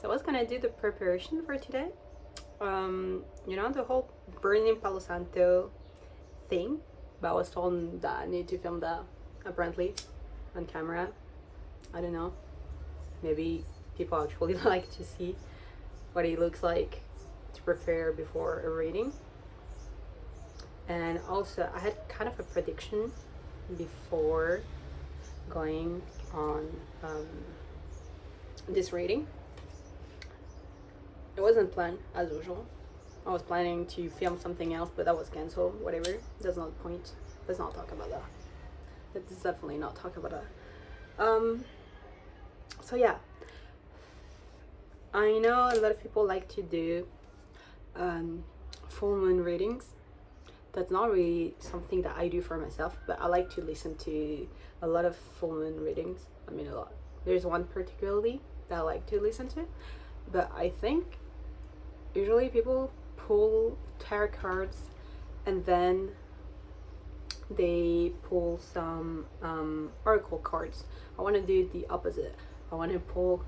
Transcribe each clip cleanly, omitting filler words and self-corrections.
So I was gonna do the preparation for today. The whole burning Palo Santo thing, but I was told that I need to film that apparently on camera. I don't know. Maybe people actually like to see what it looks like to prepare before a reading. And also, I had kind of a prediction before going on this reading. It wasn't planned as usual. I was planning to film something else, but that was canceled. Whatever. That's not the point. Let's not talk about that. Let's definitely not talk about that. So yeah, I know a lot of people like to do full moon readings. That's not really something that I do for myself, but I like to listen to a lot of full moon readings. I mean, a lot. There's one particularly that I like to listen to, but I think usually people pull tarot cards and then they pull some oracle cards. I want to do the opposite. I want to pull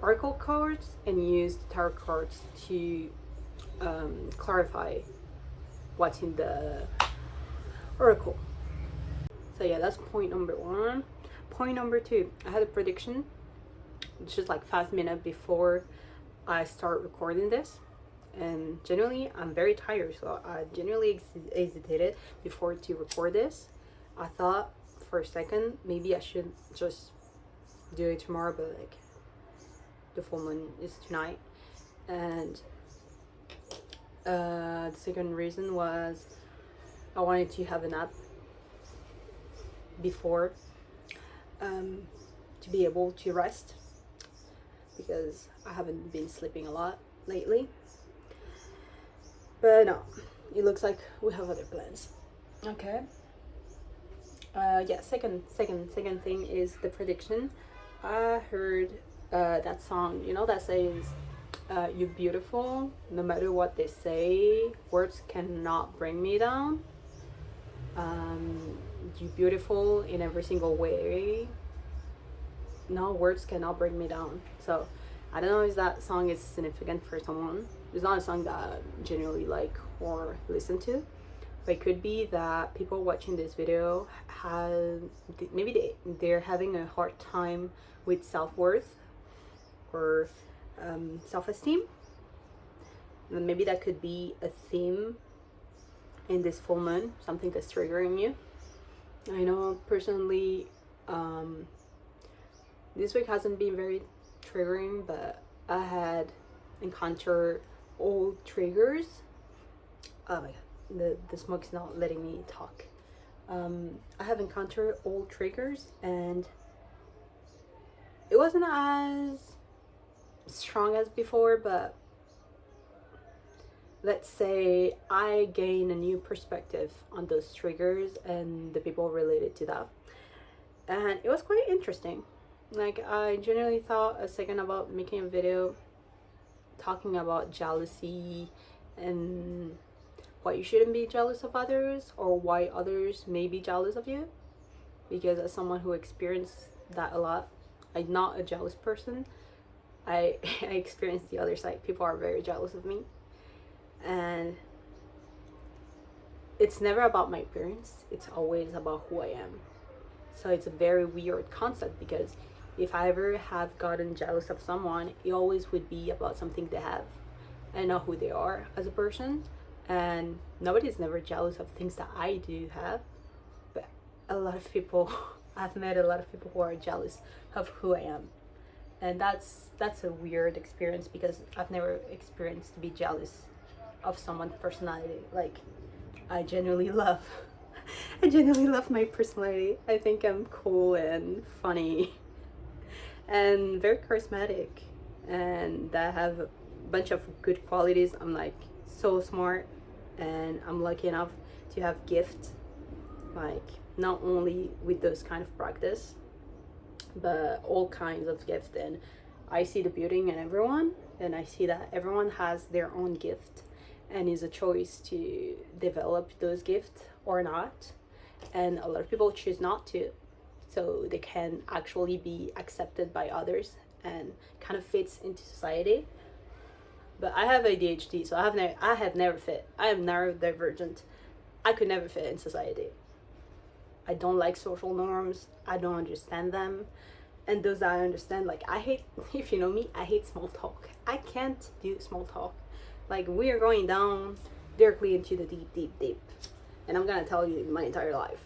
oracle cards and use the tarot cards to clarify what's in the oracle. So yeah, that's point number one. Point number two, I had a prediction just like 5 minutes before I start recording this, and generally I'm very tired, so I generally hesitated before to record this. I thought for a second maybe I should just do it tomorrow, but like the full moon is tonight. And the second reason was I wanted to have a nap before to be able to rest, because I haven't been sleeping a lot lately. But no, it looks like we have other plans. Okay. Yeah, second thing is the prediction. I heard that song, that says you're beautiful no matter what they say, words cannot bring me down. You're beautiful in every single way, no words cannot bring me down. So I don't know if that song is significant for someone. It's not a song that I genuinely like or listen to, but it could be that people watching this video they're having a hard time with self-worth or self-esteem. And maybe that could be a theme in this full moon, something that's triggering you. I know personally this week hasn't been very triggering, but I had encountered old triggers. Oh my god, the smoke's not letting me talk. I have encountered old triggers, and it wasn't as strong as before, but let's say I gain a new perspective on those triggers and the people related to that, and it was quite interesting. Like, I generally thought a second about making a video talking about jealousy and why you shouldn't be jealous of others, or why others may be jealous of you, because as someone who experienced that a lot, I'm not a jealous person. I experienced the other side. People are very jealous of me, and it's never about my appearance, it's always about who I am. So it's a very weird concept, because if I ever have gotten jealous of someone, it always would be about something they have. I know who they are as a person, and nobody's never jealous of things that I do have. But a lot of people, I've met a lot of people who are jealous of who I am, and that's a weird experience, because I've never experienced to be jealous of someone's personality. Like, I genuinely love I genuinely love my personality. I think I'm cool and funny and very charismatic, and I have a bunch of good qualities. I'm like so smart, and I'm lucky enough to have gifts, like not only with those kind of practice, but all kinds of gifts. And I see the beauty in everyone, and I see that everyone has their own gift, and it's a choice to develop those gifts or not. And a lot of people choose not to, so they can actually be accepted by others and kind of fits into society. But I have ADHD, so I have never fit. I am neurodivergent. I could never fit in society. I don't like social norms. I don't understand them. And those I understand, like I hate, if you know me, I hate small talk. I can't do small talk. Like we are going down directly into the deep, deep, deep. And I'm gonna tell you my entire life.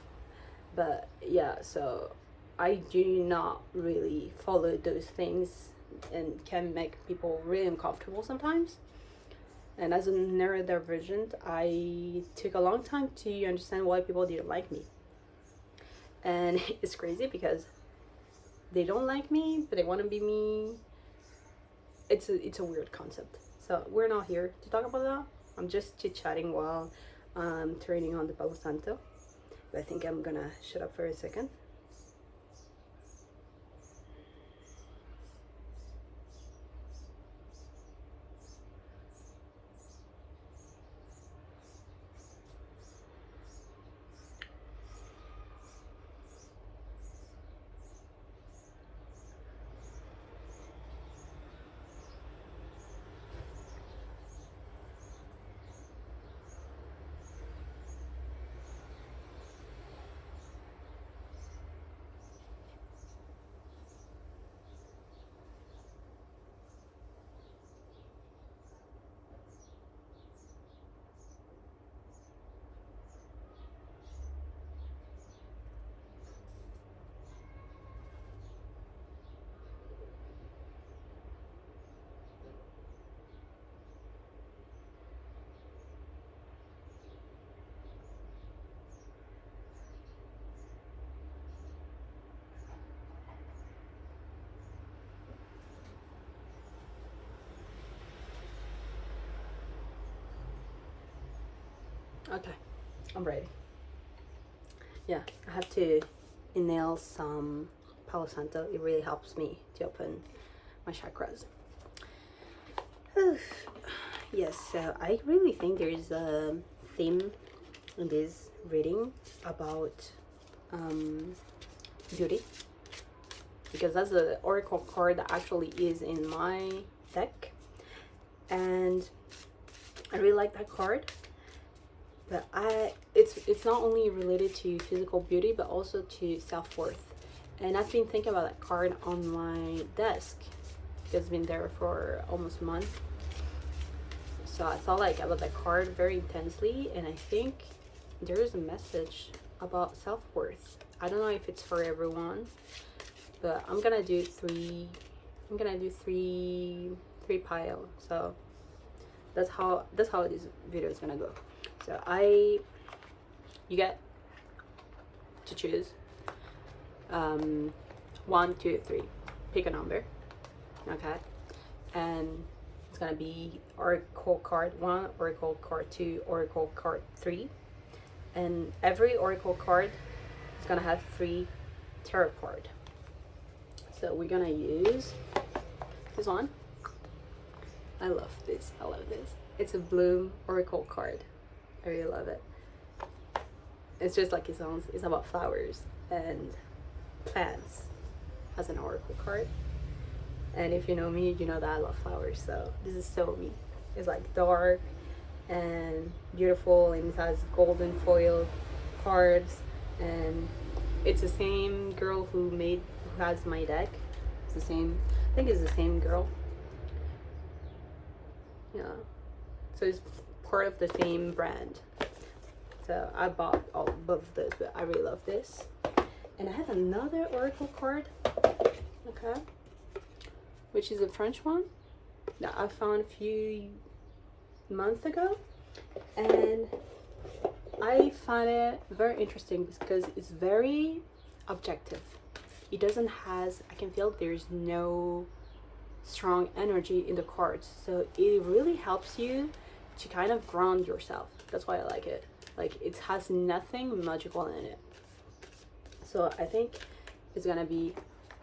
But yeah, so I do not really follow those things and can make people really uncomfortable sometimes. And as a neurodivergent, I took a long time to understand why people didn't like me. And it's crazy because they don't like me, but they want to be me. It's a weird concept. So we're not here to talk about that. I'm just chit-chatting while turning on the Palo Santo. But I think I'm gonna shut up for a second. Okay, I'm ready. Yeah, I have to inhale some Palo Santo. It really helps me to open my chakras. Yes, so I really think there is a theme in this reading about beauty, because that's the oracle card that actually is in my deck, and I really like that card. But it's not only related to physical beauty but also to self-worth. And I've been thinking about that card on my desk because it's been there for almost a month. So I thought like about that card very intensely, and I think there is a message about self-worth. I don't know if it's for everyone, but I'm gonna do three pile. So that's how this video is gonna go. So you get to choose 1, 2, 3. Pick a number, okay? And it's gonna be Oracle card 1, Oracle card 2, Oracle card 3, and every Oracle card is gonna have 3 tarot card. So we're gonna use this one. I love this. It's a Bloom Oracle card. I really love it. It's just like it sounds. It's about flowers and plants as an oracle card. And if you know me, you know that I love flowers. So this is so me. It's like dark and beautiful, and it has golden foil cards. And it's the same girl who has my deck. It's the same. I think it's the same girl. Yeah. So it's part of the same brand. So I bought both of those, but I really love this. And I have another oracle card, okay, which is a French one that I found a few months ago, and I find it very interesting because it's very objective. It doesn't has, I can feel there's no strong energy in the cards, so it really helps you to kind of ground yourself. That's why I like it. Like it has nothing magical in it. So I think it's gonna be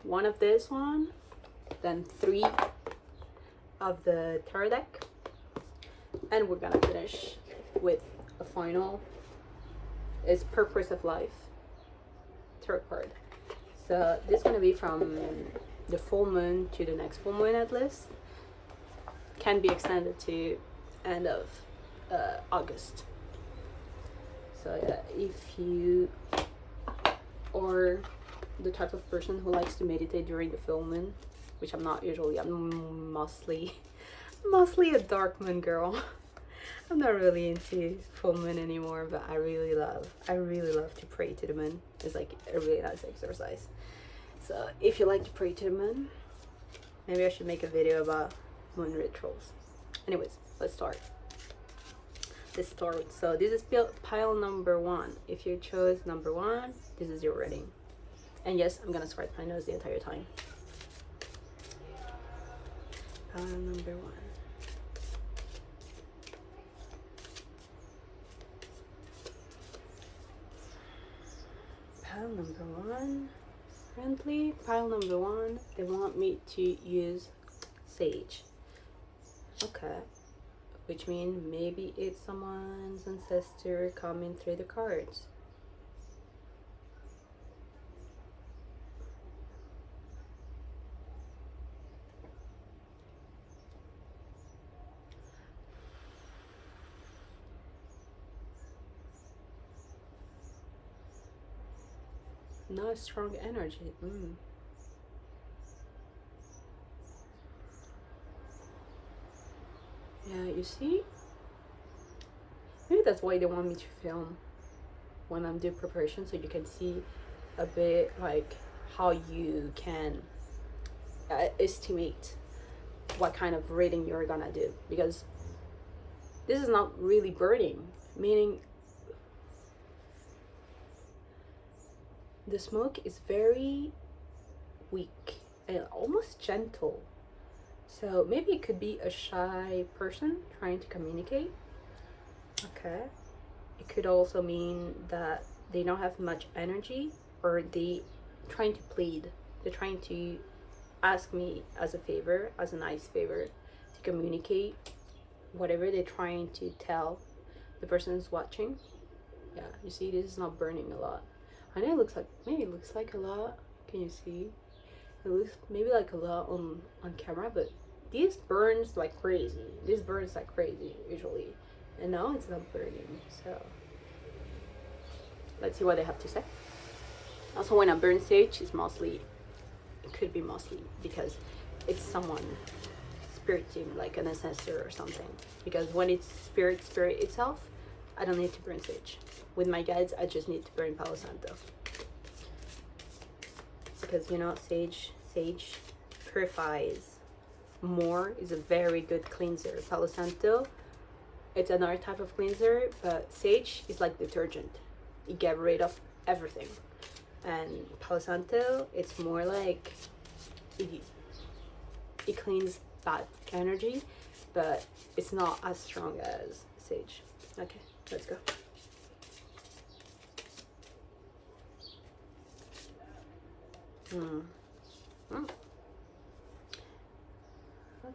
one of this one, then 3 of the tarot deck, and we're gonna finish with a final is Purpose of Life tarot card. So this is gonna be from the full moon to the next full moon at least, can be extended to end of August. So yeah, if you are the type of person who likes to meditate during the full moon, which I'm not usually, I'm mostly a dark moon girl. I'm not really into full moon anymore, but I really love to pray to the moon. It's like a really nice exercise. So if you like to pray to the moon, maybe I should make a video about moon rituals. Anyways, let's start. So this is pile number 1. If you chose number 1, this is your reading. And yes, I'm gonna scratch my nose the entire time. Pile number 1. Pile number 1. Currently, pile number 1, they want me to use sage. Okay. Which means maybe it's someone's ancestor coming through the cards. Not strong energy. Yeah, you see? Maybe that's why they want me to film when I'm doing preparation, so you can see a bit like how you can estimate what kind of reading you're gonna do, because this is not really burning, meaning the smoke is very weak and almost gentle. So maybe it could be a shy person trying to communicate. Okay. It could also mean that they don't have much energy, or they trying to plead. They're trying to ask me as a favor, as a nice favor, to communicate whatever they're trying to tell the person who's watching. Yeah, you see, this is not burning a lot. I know it looks like a lot. Can you see? It looks maybe like a lot on camera, but this burns like crazy. This burns like crazy usually, and now it's not burning. So let's see what they have to say. Also, when I burn sage, it could be mostly because it's someone spirit team, like an ancestor or something. Because when it's spirit itself, I don't need to burn sage. With my guides, I just need to burn Palo Santo. Because sage purifies more, is a very good cleanser. Palo Santo, it's another type of cleanser, but sage is like detergent. You get rid of everything. And Palo Santo, it's more like it cleans bad energy, but it's not as strong as sage. Okay, let's go.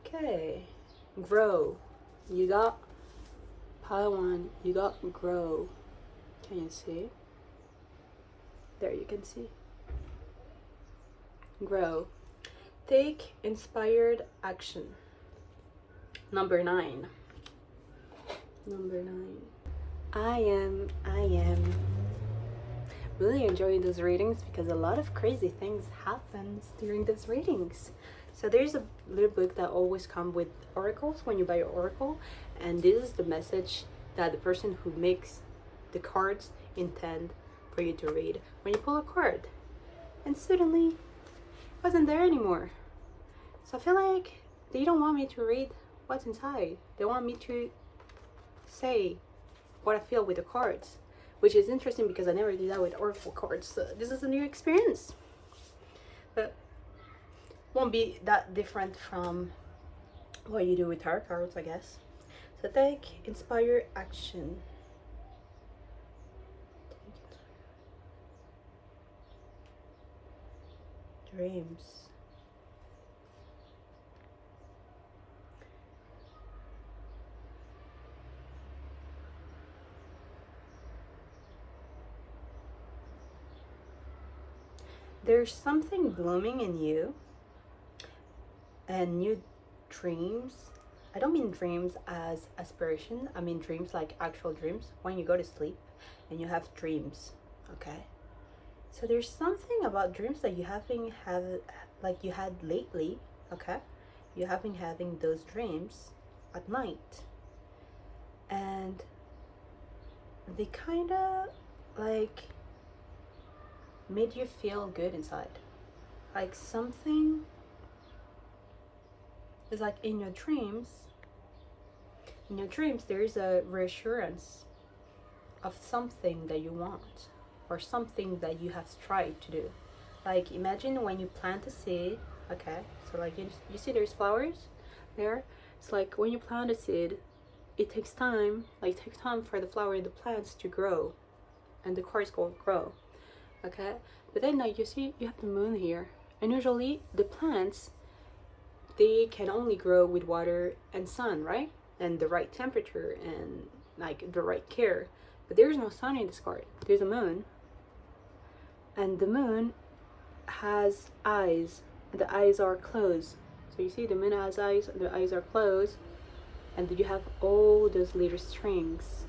Okay, grow. You got pile 1. You got grow. Can you see? There, you can see. Grow. Take inspired action. Number 9. I am really enjoying those readings because a lot of crazy things happens during those readings. So there's a little book that always comes with oracles when you buy your oracle, and this is the message that the person who makes the cards intend for you to read when you pull a card, and suddenly it wasn't there anymore. So I feel like they don't want me to read what's inside. They want me to say what I feel with the cards, which is interesting because I never did that with oracle cards. So this is a new experience, but won't be that different from what you do with tarot cards, I guess. So take inspire action. Dreams. There's something blooming in you and new dreams. I don't mean dreams as aspiration, I mean dreams like actual dreams when you go to sleep and you have dreams, okay? So there's something about dreams that you haven't have like you had lately, okay? You haven't having those dreams at night, and they kind of like made you feel good inside. Like something is like in your dreams. In your dreams, there is a reassurance of something that you want or something that you have tried to do. Like imagine when you plant a seed, okay? So like you see there's flowers there. It's like when you plant a seed, it takes time, like it takes time for the flower and the plants to grow and the course will grow, okay? But then like you see you have the moon here, and usually the plants, they can only grow with water and sun, right? And the right temperature and like the right care. But there's no sun in this card. There's a moon, and the moon has eyes. The eyes are closed. So you see the moon has eyes, the eyes are closed, and you have all those little strings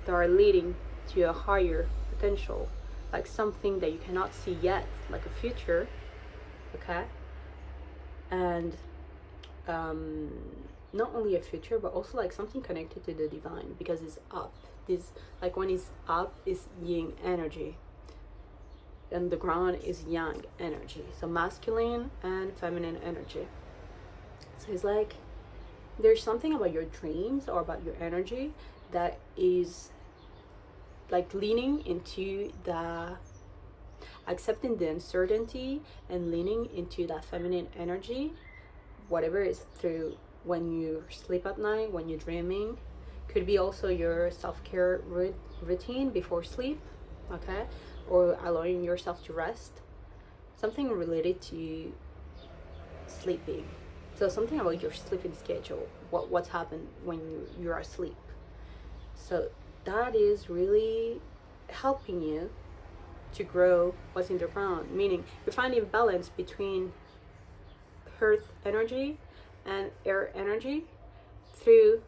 that are leading to a higher potential, like something that you cannot see yet, like a future, okay? And not only a future, but also like something connected to the divine, because it's up. This, like when it's up, is yin energy, and the ground is yang energy, so masculine and feminine energy. So it's like there's something about your dreams or about your energy that is like leaning into the accepting the uncertainty and leaning into that feminine energy, whatever is through when you sleep at night, when you're dreaming. Could be also your self-care routine before sleep, okay? Or allowing yourself to rest. Something related to sleeping. So something about your sleeping schedule, what's happened when you're asleep. So that is really helping you to grow what's in the ground, meaning you're finding balance between earth energy and air energy through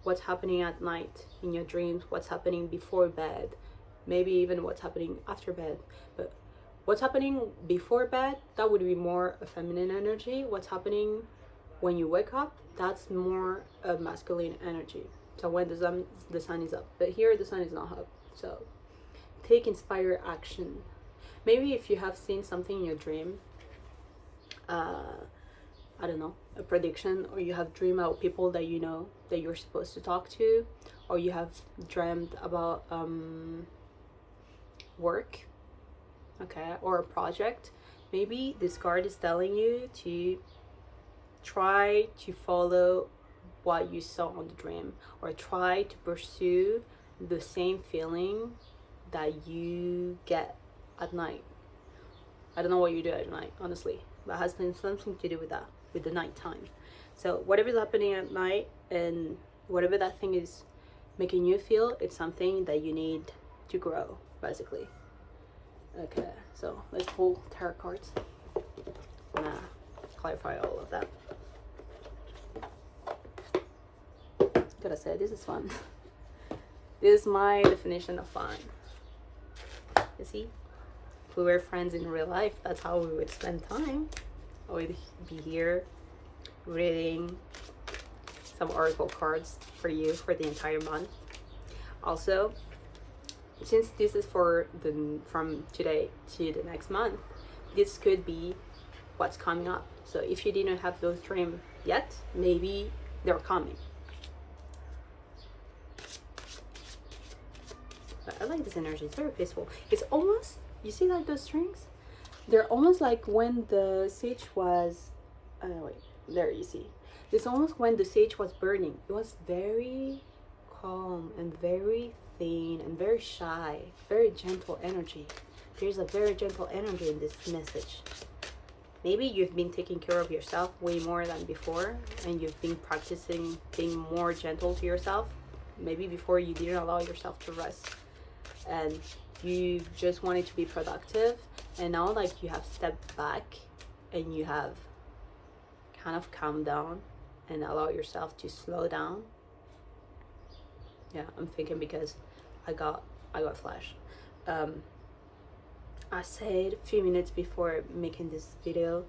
what's happening at night in your dreams, what's happening before bed, maybe even what's happening after bed. But what's happening before bed, that would be more a feminine energy. What's happening when you wake up, that's more a masculine energy. So when the sun is up, but here the sun is not up. So take inspired action. Maybe if you have seen something in your dream, I don't know, a prediction, or you have dreamed about people that you know that you're supposed to talk to, or you have dreamed about work, okay, or a project. Maybe this card is telling you to try to follow what you saw on the dream, or try to pursue the same feeling that you get at night. I don't know what you do at night, honestly, but it has something to do with that, with the night time. So whatever's happening at night and whatever that thing is making you feel, it's something that you need to grow, basically. Okay, so let's pull tarot cards. I'm gonna clarify all of that. Gotta say, this is fun. This is my definition of fun. You see? If we were friends in real life, that's how we would spend time. I would be here reading some oracle cards for you for the entire month. Also, since this is for from today to the next month, this could be what's coming up. So if you didn't have those dreams yet, maybe they're coming. But I like this energy. It's very peaceful. It's almost, you see like those strings? They're almost like when the sage was, wait, there you see. It's almost when the sage was burning. It was very calm and very thin and very shy, very gentle energy. There's a very gentle energy in this message. Maybe you've been taking care of yourself way more than before, and you've been practicing being more gentle to yourself. Maybe before you didn't allow yourself to rest, and you just wanted to be productive, and now like you have stepped back and you have kind of calm down and allow yourself to slow down. Yeah, I'm thinking because I got flash. I said a few minutes before making this video,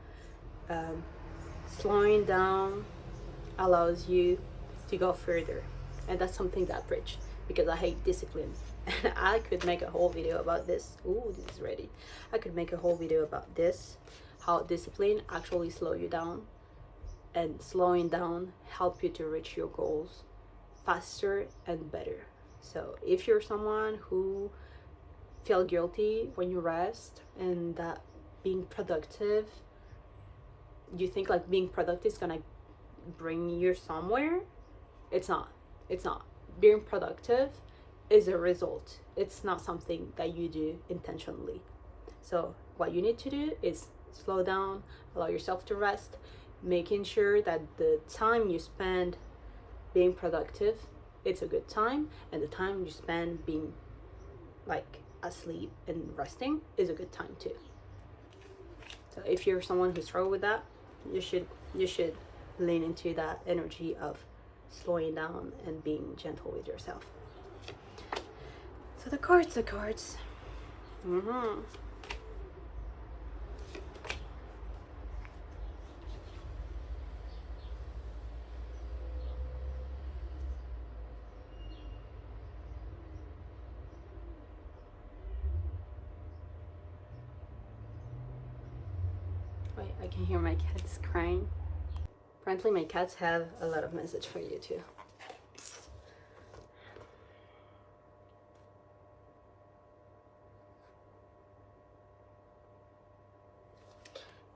slowing down allows you to go further, and that's something that I preach because I hate discipline. And I could make a whole video about this. Ooh, this is ready. I could make a whole video about this, how discipline actually slow you down, and slowing down help you to reach your goals faster and better. So if you're someone who feel guilty when you rest, and that being productive, you think like being productive is gonna bring you somewhere, it's not. Being productive is a result. It's not something that you do intentionally. So what you need to do is slow down, allow yourself to rest, making sure that the time you spend being productive, it's a good time, and the time you spend being like asleep and resting is a good time too. So if you're someone who struggles with that, you should lean into that energy of slowing down and being gentle with yourself. So the cards. Wait, I can hear my cats crying. Apparently my cats have a lot of message for you too.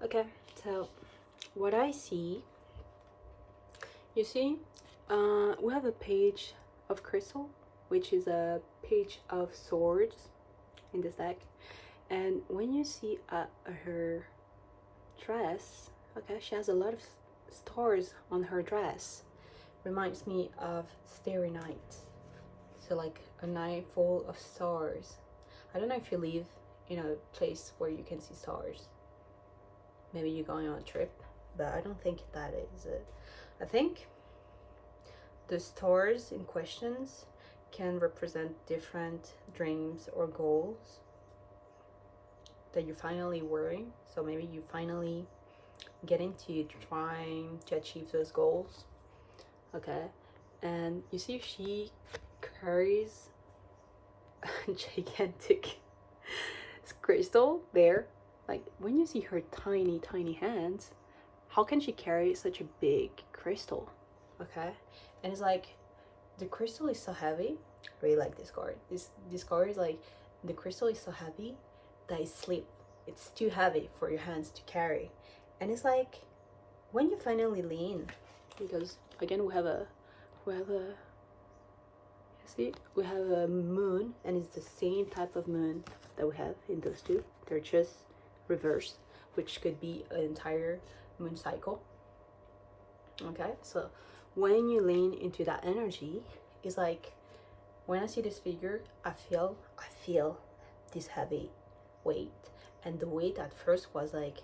Okay, so what I see, you see, we have a page of crystal, which is a page of swords in this deck. And when you see her dress, okay, she has a lot of stars on her dress. Reminds me of Starry Night. So like a night full of stars. I don't know if you live in a place where you can see stars. Maybe you're going on a trip, but I don't think that is it. I think the stars in questions can represent different dreams or goals that you're finally wearing. So maybe you finally get into trying to achieve those goals. Okay, and you see she carries a gigantic crystal there. Like when you see her tiny hands, how can she carry such a big crystal? Okay, and it's like the crystal is so heavy. I really like this card. This card is like the crystal is so heavy that it's too heavy for your hands to carry. And it's like when you finally lean, because again we have a moon, and it's the same type of moon that we have in those two. They're just reverse, which could be an entire moon cycle. Okay, so when you lean into that energy, it's like when I see this figure, I feel this heavy weight, and the weight at first was like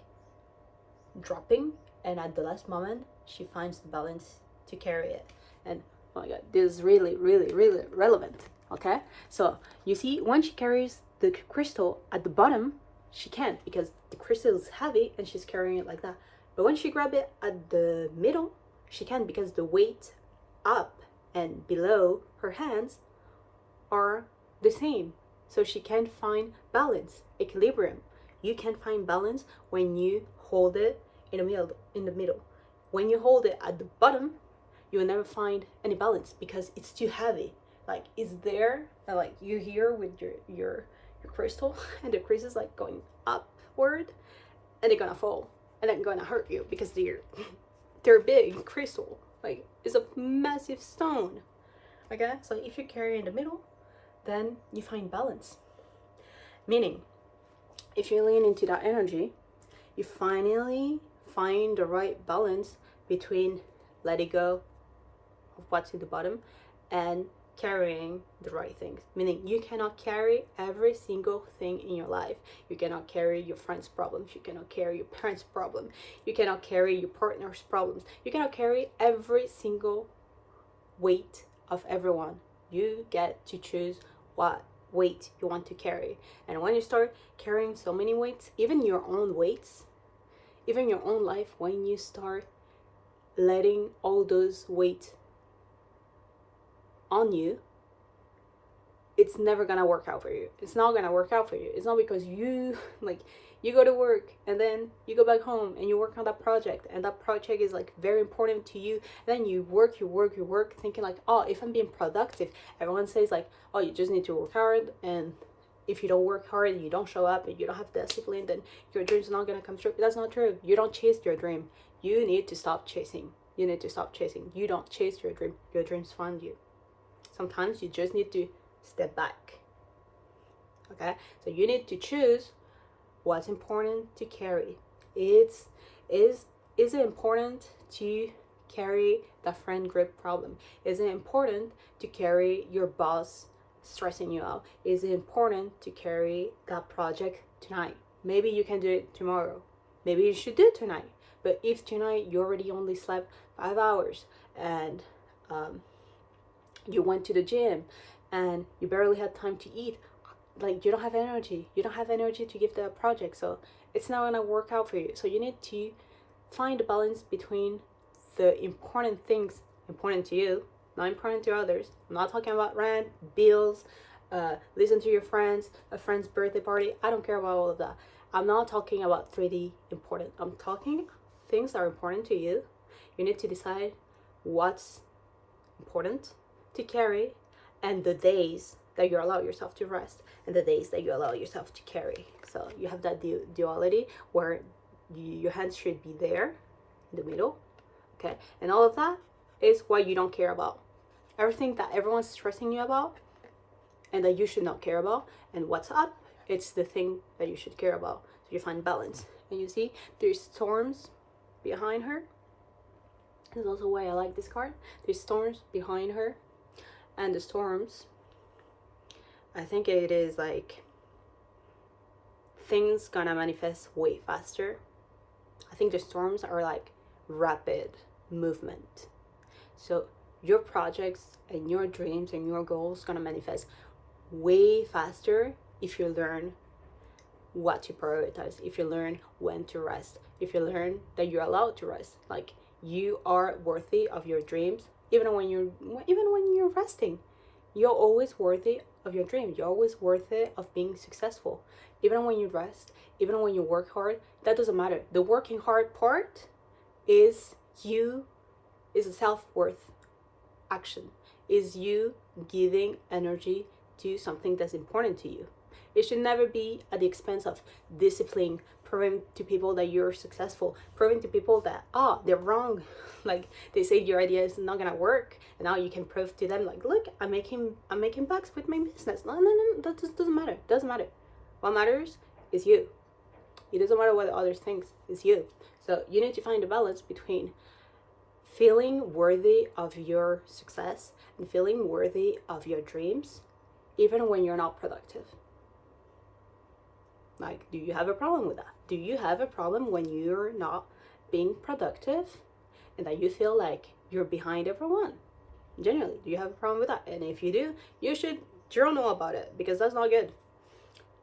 dropping, and at the last moment she finds the balance to carry it. And oh my god, this is really relevant. Okay, so you see when she carries the crystal at the bottom, she can't because the crystal is heavy and she's carrying it like that. But when she grabs it at the middle, she can, because the weight up and below her hands are the same. So she can find balance, equilibrium. You can find balance when you hold it in the middle. When you hold it at the bottom, you will never find any balance because it's too heavy. Like it's there, and like you here with your crystal, and the crystal is like going upward, and they're gonna fall, and they're gonna hurt you because they're big crystal. Like it's a massive stone. Okay, so if you carry in the middle, then you find balance. Meaning, if you lean into that energy, you finally find the right balance between letting go of what's in the bottom and carrying the right things. Meaning you cannot carry every single thing in your life. You cannot carry your friend's problems. You cannot carry your parents' problem. You cannot carry your partner's problems. You cannot carry every single weight of everyone. You get to choose what weight you want to carry. And when you start carrying so many weights, even your own weights, even your own life, when you start letting all those weight on you, it's never gonna work out for you. It's not gonna work out for you. It's not because you you go to work and then you go back home and you work on that project, and that project is like very important to you. Then you work thinking like, oh, if I'm being productive, everyone says like, oh, you just need to work hard, and if you don't work hard, you don't show up, and you don't have discipline, then your dream's not gonna come true. That's not true. You don't chase your dream. You need to stop chasing. You need to stop chasing. You don't chase your dream. Your dreams find you. Sometimes you just need to step back. Okay, so you need to choose what's important to carry. Is it important to carry the friend group problem? Is it important to carry your boss stressing you out? Is it important to carry that project tonight? Maybe you can do it tomorrow. Maybe you should do it tonight. But if tonight you already only slept 5 hours and you went to the gym and you barely had time to eat, like you don't have energy to give the project, so it's not gonna work out for you. So you need to find a balance between the important things important to you, not important to others. I'm not talking about rent, bills, listen to your friends, a friend's birthday party. I don't care about all of that. I'm not talking about 3D important. I'm talking things that are important to you. You need to decide what's important to carry, and the days that you allow yourself to rest, and the days that you allow yourself to carry. So you have that duality where your hands should be there in the middle. Okay, and all of that is what you don't care about. Everything that everyone's stressing you about and that you should not care about, and what's up, it's the thing that you should care about. So you find balance. And you see there's storms behind her. That's also why I like this card. There's storms behind her, and the storms, I think it is like things gonna manifest way faster. I think the storms are like rapid movement. So your projects and your dreams and your goals gonna manifest way faster if you learn what to prioritize, if you learn when to rest, if you learn that you're allowed to rest. Like you are worthy of your dreams, even when you're resting. You're always worthy of your dream. You're always worthy of being successful. Even when you rest, even when you work hard, that doesn't matter. The working hard part is a self-worth action. Is you giving energy to something that's important to you. It should never be at the expense of discipline, proving to people that you're successful, proving to people that they're wrong. Like they say your idea is not gonna work, and now you can prove to them like, look, I'm making bucks with my business. No, that doesn't matter. Doesn't matter. What matters is you. It doesn't matter what others think. It's you. So you need to find a balance between feeling worthy of your success and feeling worthy of your dreams, even when you're not productive. Like, do you have a problem with that? Do you have a problem when you're not being productive and that you feel like you're behind everyone? Genuinely, do you have a problem with that? And if you do, you should journal about it, because that's not good.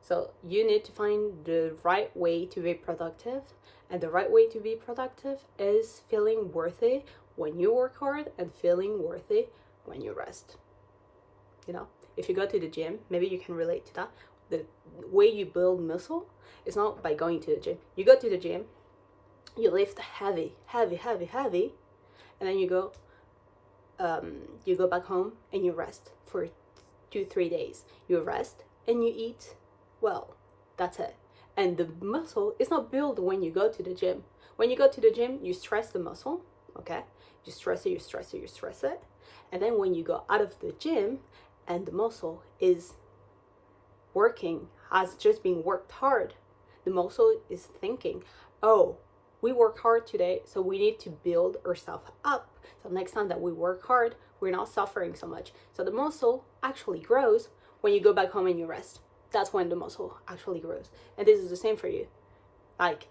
So you need to find the right way to be productive, and the right way to be productive is feeling worthy when you work hard and feeling worthy when you rest. You know, if you go to the gym, maybe you can relate to that. The way you build muscle is not by going to the gym. You go to the gym, you lift heavy, and then you go back home and you rest for 2-3 days. You rest and you eat well. That's it. And the muscle is not built when you go to the gym. When you go to the gym, you stress the muscle, okay? You stress it. And then when you go out of the gym and the muscle is working, has just been worked hard, the muscle is thinking, oh, we work hard today, so we need to build ourselves up. So next time that we work hard, we're not suffering so much. So the muscle actually grows when you go back home and you rest. That's when the muscle actually grows. And this is the same for you. Like,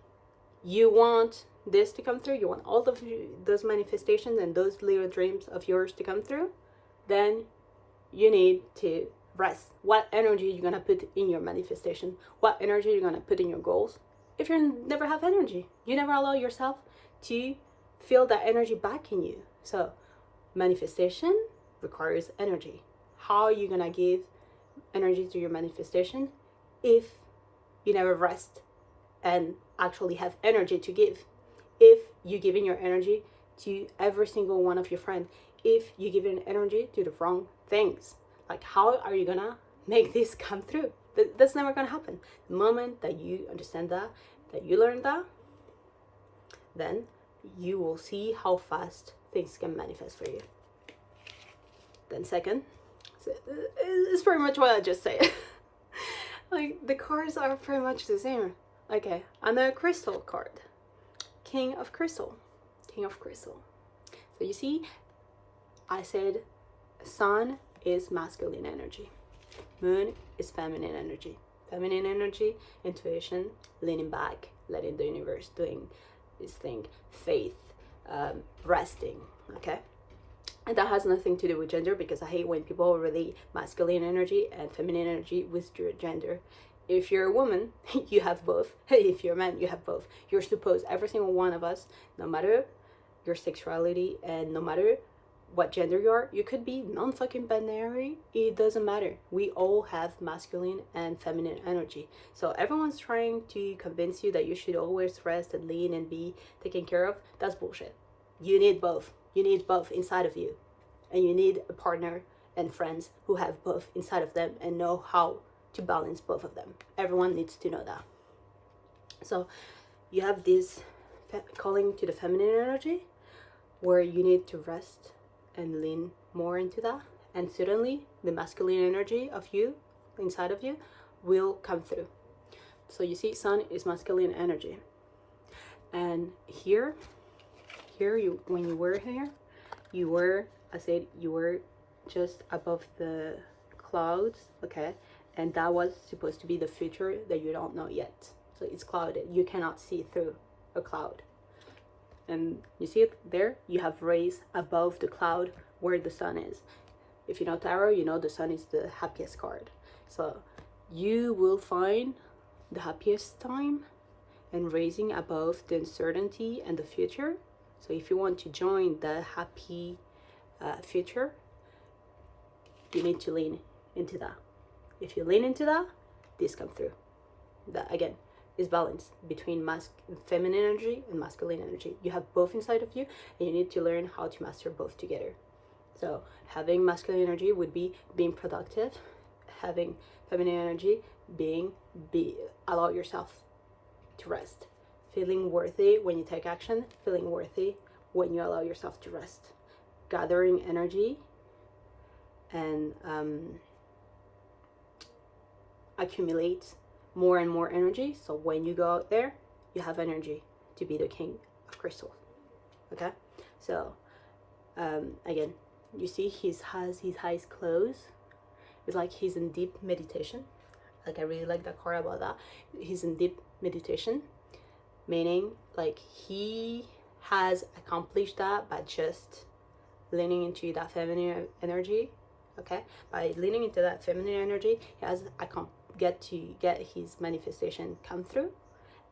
you want this to come through, you want all of those manifestations and those little dreams of yours to come through, then you need to rest. What energy you're gonna put in your manifestation? What energy you're gonna put in your goals? If you never have energy, you never allow yourself to feel that energy back in you. So manifestation requires energy. How are you gonna give energy to your manifestation if you never rest and actually have energy to give? If you're giving your energy to every single one of your friends, if you're giving energy to the wrong things, like, how are you gonna make this come through? That's never gonna happen. The moment that you understand that you learn that, then you will see how fast things can manifest for you. Then second, it's pretty much what I just said. Like, the cards are pretty much the same. Okay, another crystal card. King of Crystal. King of Crystal. So you see, I said sun is masculine energy. Moon is feminine energy. Feminine energy, intuition, leaning back, letting the universe doing its thing, faith, resting, okay? And that has nothing to do with gender, because I hate when people relate masculine energy and feminine energy with gender. If you're a woman, you have both. If you're a man, you have both. You're supposed, every single one of us, no matter your sexuality and no matter what gender you are, you could be non-fucking binary, it doesn't matter. We all have masculine and feminine energy. So everyone's trying to convince you that you should always rest and lean and be taken care of. That's bullshit. You need both. You need both inside of you. And you need a partner and friends who have both inside of them and know how to balance both of them. Everyone needs to know that. So you have this calling to the feminine energy where you need to rest and lean more into that, and suddenly the masculine energy of you inside of you will come through. So you see, sun is masculine energy, and here you, when you were here, you were, I said, you were just above the clouds, okay? And that was supposed to be the future that you don't know yet. So it's clouded, you cannot see through a cloud. And you see it there, you have rays above the cloud where the sun is. If you know tarot, you know the sun is the happiest card. So you will find the happiest time and raising above the uncertainty and the future. So if you want to join the happy future, you need to lean into that. If you lean into that, this comes through. That again is balance between feminine energy and masculine energy. You have both inside of you, and you need to learn how to master both together. So having masculine energy would be being productive, having feminine energy allow yourself to rest, feeling worthy when you take action, feeling worthy when you allow yourself to rest, gathering energy and accumulate more and more energy, so when you go out there you have energy to be the king of crystals. Okay, so again, you see he has his eyes closed. It's like he's in deep meditation. Like, I really like that card about that. He's in deep meditation, meaning like he has accomplished that by just leaning into that feminine energy. Okay, by leaning into that feminine energy, he has get his manifestation come through,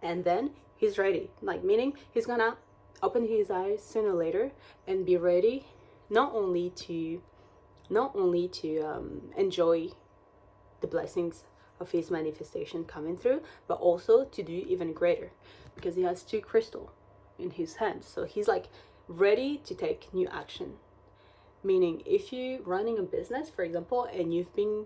and then he's ready, like, meaning he's gonna open his eyes sooner or later and be ready not only to enjoy the blessings of his manifestation coming through, but also to do even greater, because he has 2 crystals in his hands. So he's like ready to take new action, meaning if you're running a business, for example, and you've been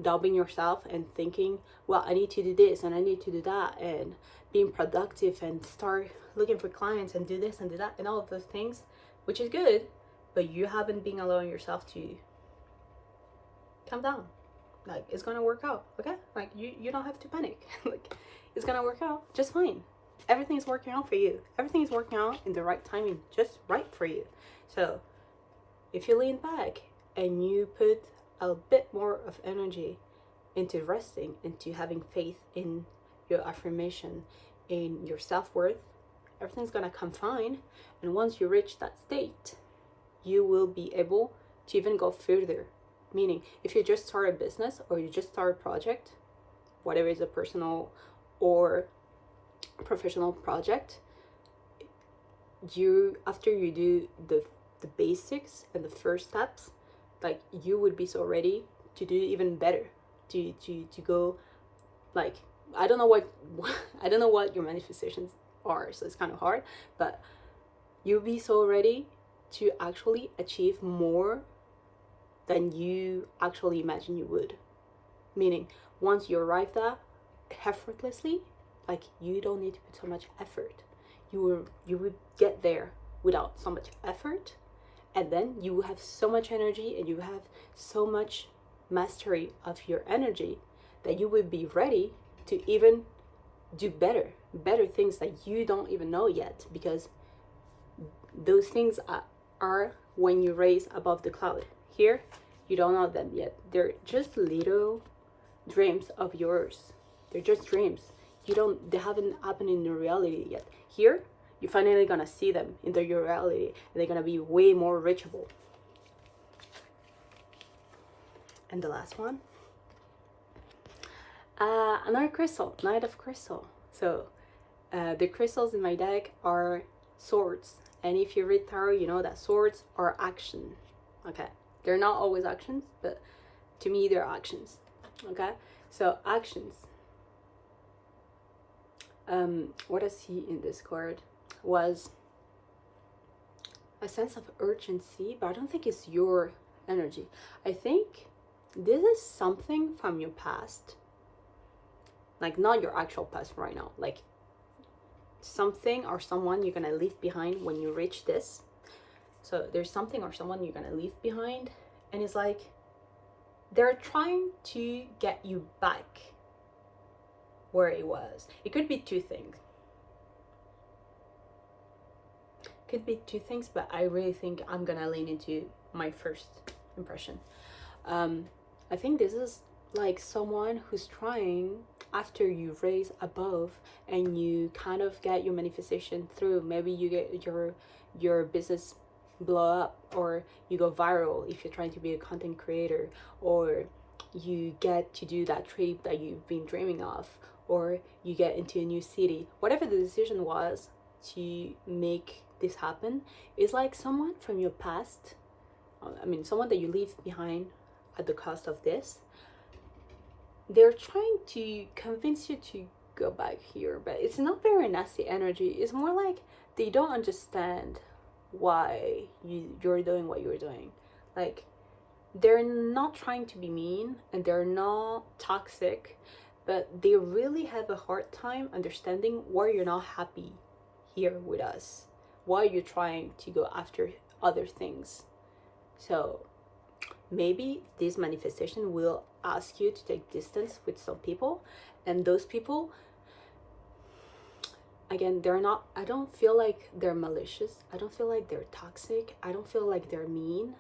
doubting yourself and thinking, well, I need to do this and I need to do that, and being productive and start looking for clients and do this and do that and all of those things, which is good, but you haven't been allowing yourself to calm down. Like, it's gonna work out, okay? Like, you don't have to panic. Like, it's gonna work out just fine. Everything's working out for you. Everything is working out in the right timing, just right for you. So if you lean back and you put a bit more of energy into resting, into having faith in your affirmation, in your self-worth, everything's gonna come fine. And once you reach that state, you will be able to even go further. Meaning, if you just start a business or you just start a project, whatever is a personal or professional project, you, after you do the basics and the first steps, like, you would be so ready to do even better, to go, like, I don't know what I don't know what your manifestations are, so it's kind of hard, but you'll be so ready to actually achieve more than you actually imagine you would. Meaning, once you arrive there effortlessly, like, you don't need to put so much effort. You would get there without so much effort, and then you will have so much energy and you have so much mastery of your energy that you will be ready to even do better things that you don't even know yet, because those things are when you raise above the cloud. Here, you don't know them yet. They're just little dreams of yours. They're just dreams. They haven't happened in the reality yet. Here, you're finally gonna see them in the reality, and they're gonna be way more reachable. And the last one, another crystal, Knight of Crystal. So the crystals in my deck are swords, and if you read tarot, you know that swords are action. Okay, they're not always actions, but to me they're actions. Okay, so actions. What I see in this card was a sense of urgency, but I don't think it's your energy. I think this is something from your past, like not your actual past right now, like something or someone you're gonna leave behind when you reach this. So there's something or someone you're gonna leave behind, and it's like they're trying to get you back where it was. It could be two things. But I really think I'm gonna lean into my first impression. I think this is like someone who's trying, after you raise above and you kind of get your manifestation through, maybe you get your business blow up, or you go viral if you're trying to be a content creator, or you get to do that trip that you've been dreaming of, or you get into a new city. Whatever the decision was to make this happen, is like someone from your past, someone that you leave behind at the cost of this. They're trying to convince you to go back here, but it's not very nasty energy. It's more like they don't understand why you're doing what you're doing. Like, they're not trying to be mean and they're not toxic, but they really have a hard time understanding why you're not happy here with us, why you're trying to go after other things. So maybe this manifestation will ask you to take distance with some people, and those people, again, I don't feel like they're malicious, I don't feel like they're toxic, I don't feel like they're mean.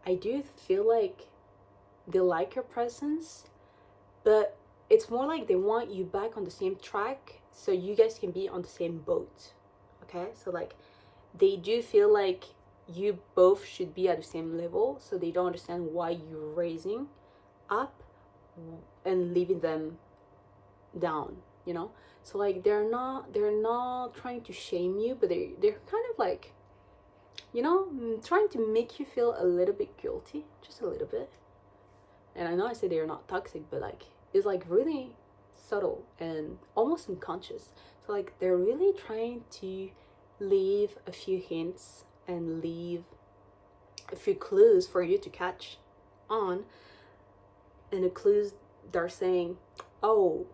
I do feel like they like your presence, but it's more like they want you back on the same track so you guys can be on the same boat. Okay, so like they do feel like you both should be at the same level, so they don't understand why you're raising up and leaving them down, you know. So like they're not trying to shame you, but they're kind of like, you know, trying to make you feel a little bit guilty, just a little bit. And I know I say they're not toxic, but like it's like really subtle and almost unconscious. So like they're really trying to leave a few hints and leave a few clues for you to catch on. And the clues, they're saying, oh,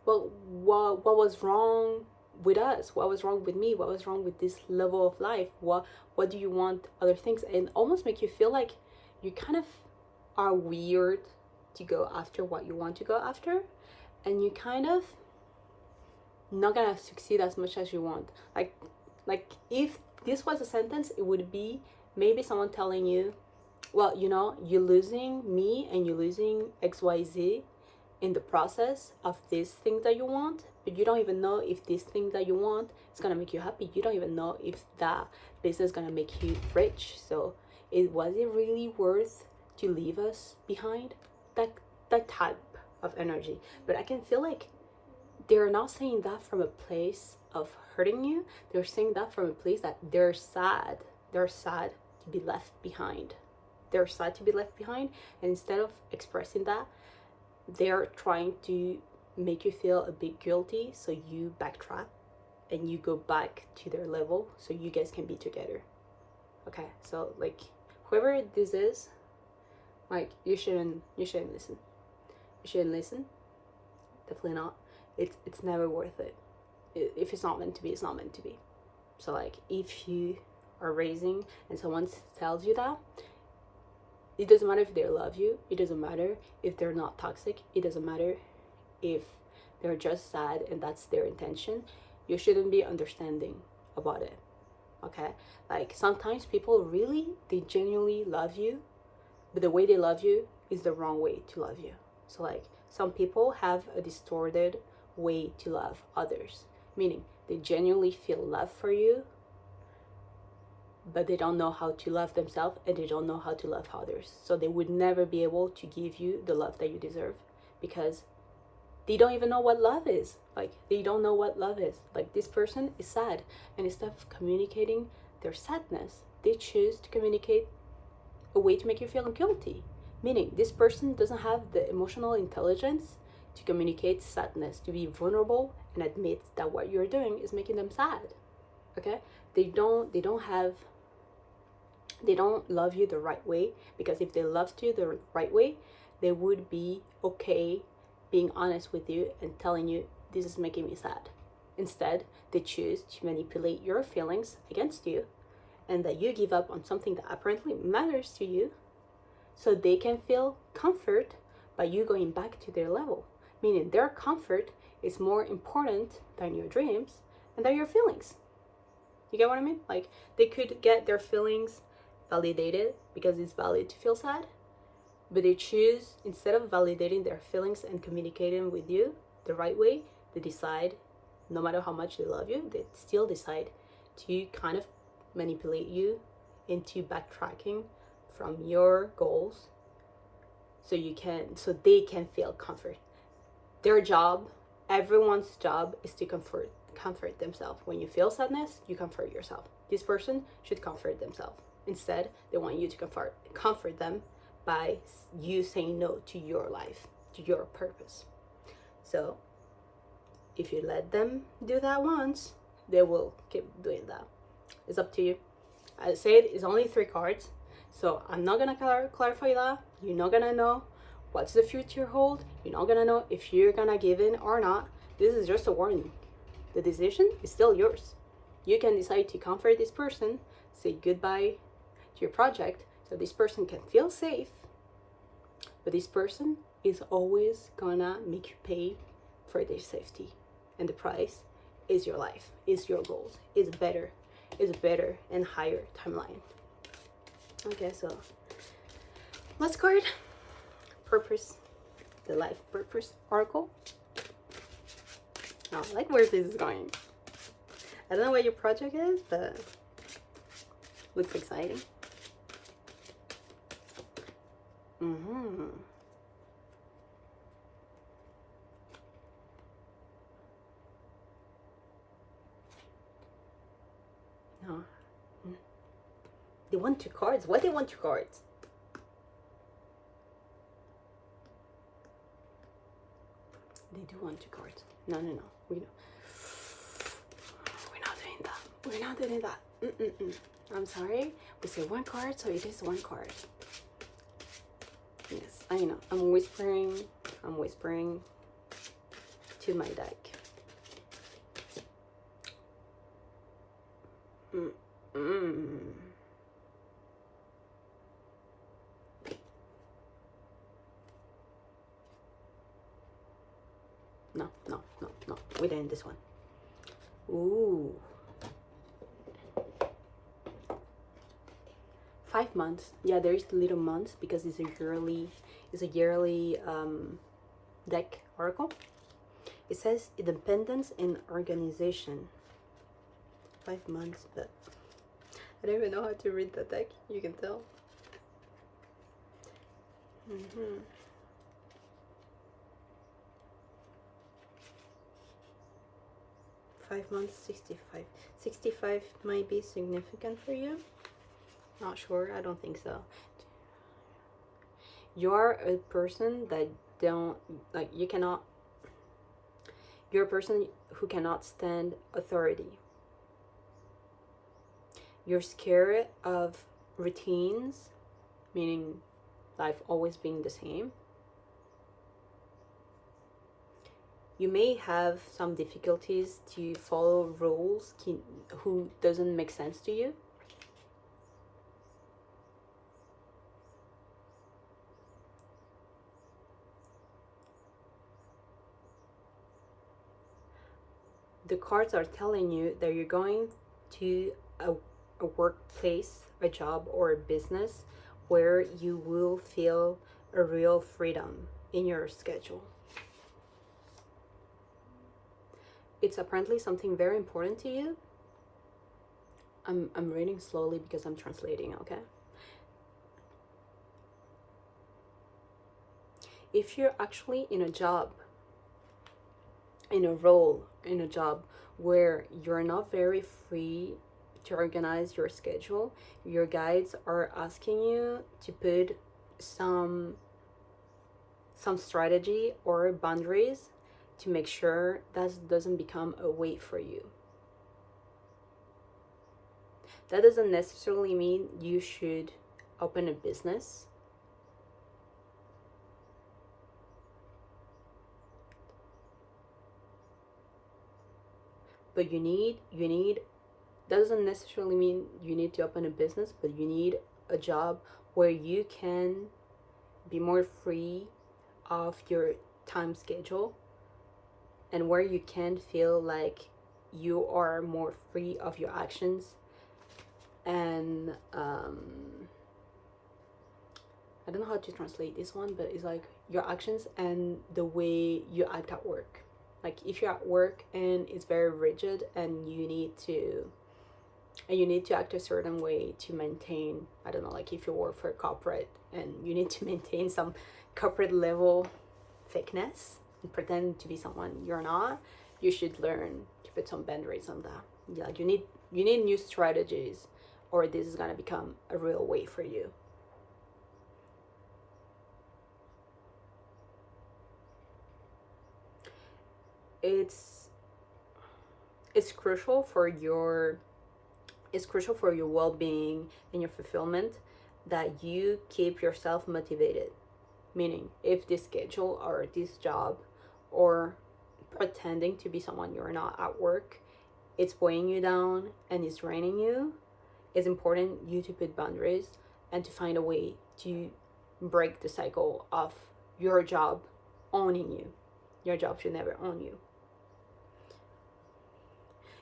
well, what was wrong with us? What was wrong with me? What was wrong with this level of life? What do you want other things? And almost make you feel like you kind of are weird to go after what you want to go after, and you kind of not gonna succeed as much as you want. Like if this was a sentence, it would be maybe someone telling you, well, you know, you're losing me and you're losing XYZ in the process of this thing that you want, but you don't even know if this thing that you want is gonna make you happy. You don't even know if that business is gonna make you rich. So was it really worth to leave us behind? That type of energy. But I can feel like they're not saying that from a place of hurting you. They're saying that from a place that they're sad. They're sad to be left behind. They're sad to be left behind. And instead of expressing that, they're trying to make you feel a bit guilty, so you backtrack and you go back to their level so you guys can be together. Okay, so like whoever this is, like you shouldn't listen. You shouldn't listen. Definitely not. It's never worth it. If it's not meant to be, it's not meant to be. So like if you are raising and someone tells you that, it doesn't matter if they love you, it doesn't matter if they're not toxic, it doesn't matter if they're just sad and that's their intention. You shouldn't be understanding about it. Okay, like sometimes people really, they genuinely love you, but the way they love you is the wrong way to love you. So like some people have a distorted way to love others, meaning they genuinely feel love for you, but they don't know how to love themselves and they don't know how to love others. So they would never be able to give you the love that you deserve because they don't even know what love is. Like they don't know what love is. Like this person is sad, and instead of communicating their sadness, they choose to communicate a way to make you feel guilty. Meaning this person doesn't have the emotional intelligence to communicate sadness, to be vulnerable and admit that what you're doing is making them sad. Okay? They don't love you the right way, because if they loved you the right way, they would be okay being honest with you and telling you this is making me sad. Instead, they choose to manipulate your feelings against you and that you give up on something that apparently matters to you so they can feel comfort by you going back to their level. Meaning their comfort is more important than your dreams and than your feelings. You get what I mean? Like they could get their feelings validated because it's valid to feel sad, but they choose, instead of validating their feelings and communicating with you the right way, they decide, no matter how much they love you, they still decide to kind of manipulate you into backtracking from your goals so they can feel comfort. Their job, everyone's job, is to comfort themselves. When you feel sadness, you comfort yourself. This person should comfort themselves. Instead, they want you to comfort them by you saying no to your life, to your purpose. So if you let them do that once, they will keep doing that. It's up to you. I said it's only 3 cards, so I'm not gonna clarify that. You're not gonna know what's the future hold. You're not gonna know if you're gonna give in or not. This is just a warning. The decision is still yours. You can decide to comfort this person, say goodbye to your project, so this person can feel safe, but this person is always gonna make you pay for their safety, and the price is your life, is your goals, is better and higher timeline. Okay, so last card, purpose, the life purpose oracle. I like where this is going. I don't know what your project is, but looks exciting. No. They want 2 cards. Why they want 2 cards? They do want 2 cards. No. We're not doing that. We're not doing that. I'm sorry. We say 1 card, so it is 1 card. Yes, I know. I'm whispering to my deck. No. We're doing this one. Ooh. 5 months. Yeah, there is little months because it's a yearly deck oracle. It says independence and organization. 5 months, but I don't even know how to read the deck. You can tell. 5 months, 65. 65 might be significant for you. Not sure. I don't think so. You are a person that don't like. You cannot. You're a person who cannot stand authority. You're scared of routines, meaning life always being the same. You may have some difficulties to follow rules who doesn't make sense to you. The cards are telling you that you're going to a workplace, a job, or a business where you will feel a real freedom in your schedule. It's apparently something very important to you. I'm reading slowly because I'm translating, okay? If you're actually in a job, in a role, in a job where you're not very free to organize your schedule, your guides are asking you to put some strategy or boundaries to make sure that doesn't become a weight for you. That doesn't necessarily mean you should open a business. But you need that doesn't necessarily mean you need to open a business, but you need a job where you can be more free of your time schedule and where you can feel like you are more free of your actions and I don't know how to translate this one, but it's like your actions and the way you act at work. Like if you're at work and it's very rigid and you need to act a certain way to maintain, I don't know, like if you work for a corporate and you need to maintain some corporate level thickness and pretend to be someone you're not, you should learn to put some boundaries on that. Like you need new strategies, or this is gonna become a real way for you. It's crucial for your well-being and your fulfillment that you keep yourself motivated. Meaning, if this schedule or this job or pretending to be someone you're not at work, it's weighing you down and it's draining you, it's important you to put boundaries and to find a way to break the cycle of your job owning you. Your job should never own you.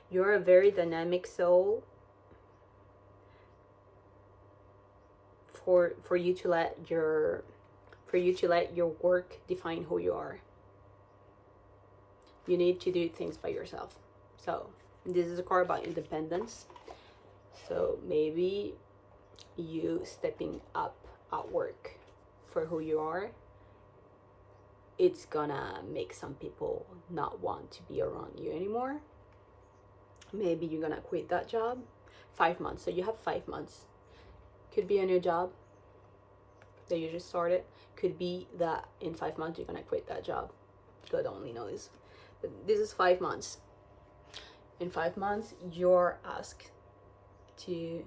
You're a very dynamic soul. For you to let your work define who you are. You need to do things by yourself. So this is a card about independence. So maybe you stepping up at work for who you are, it's gonna make some people not want to be around you anymore. Maybe you're gonna quit that job. 5 months. So you have 5 months. Could be a new job that you just started. Could be that in 5 months you're gonna quit that job. God only knows. But this is 5 months. In 5 months, you're asked to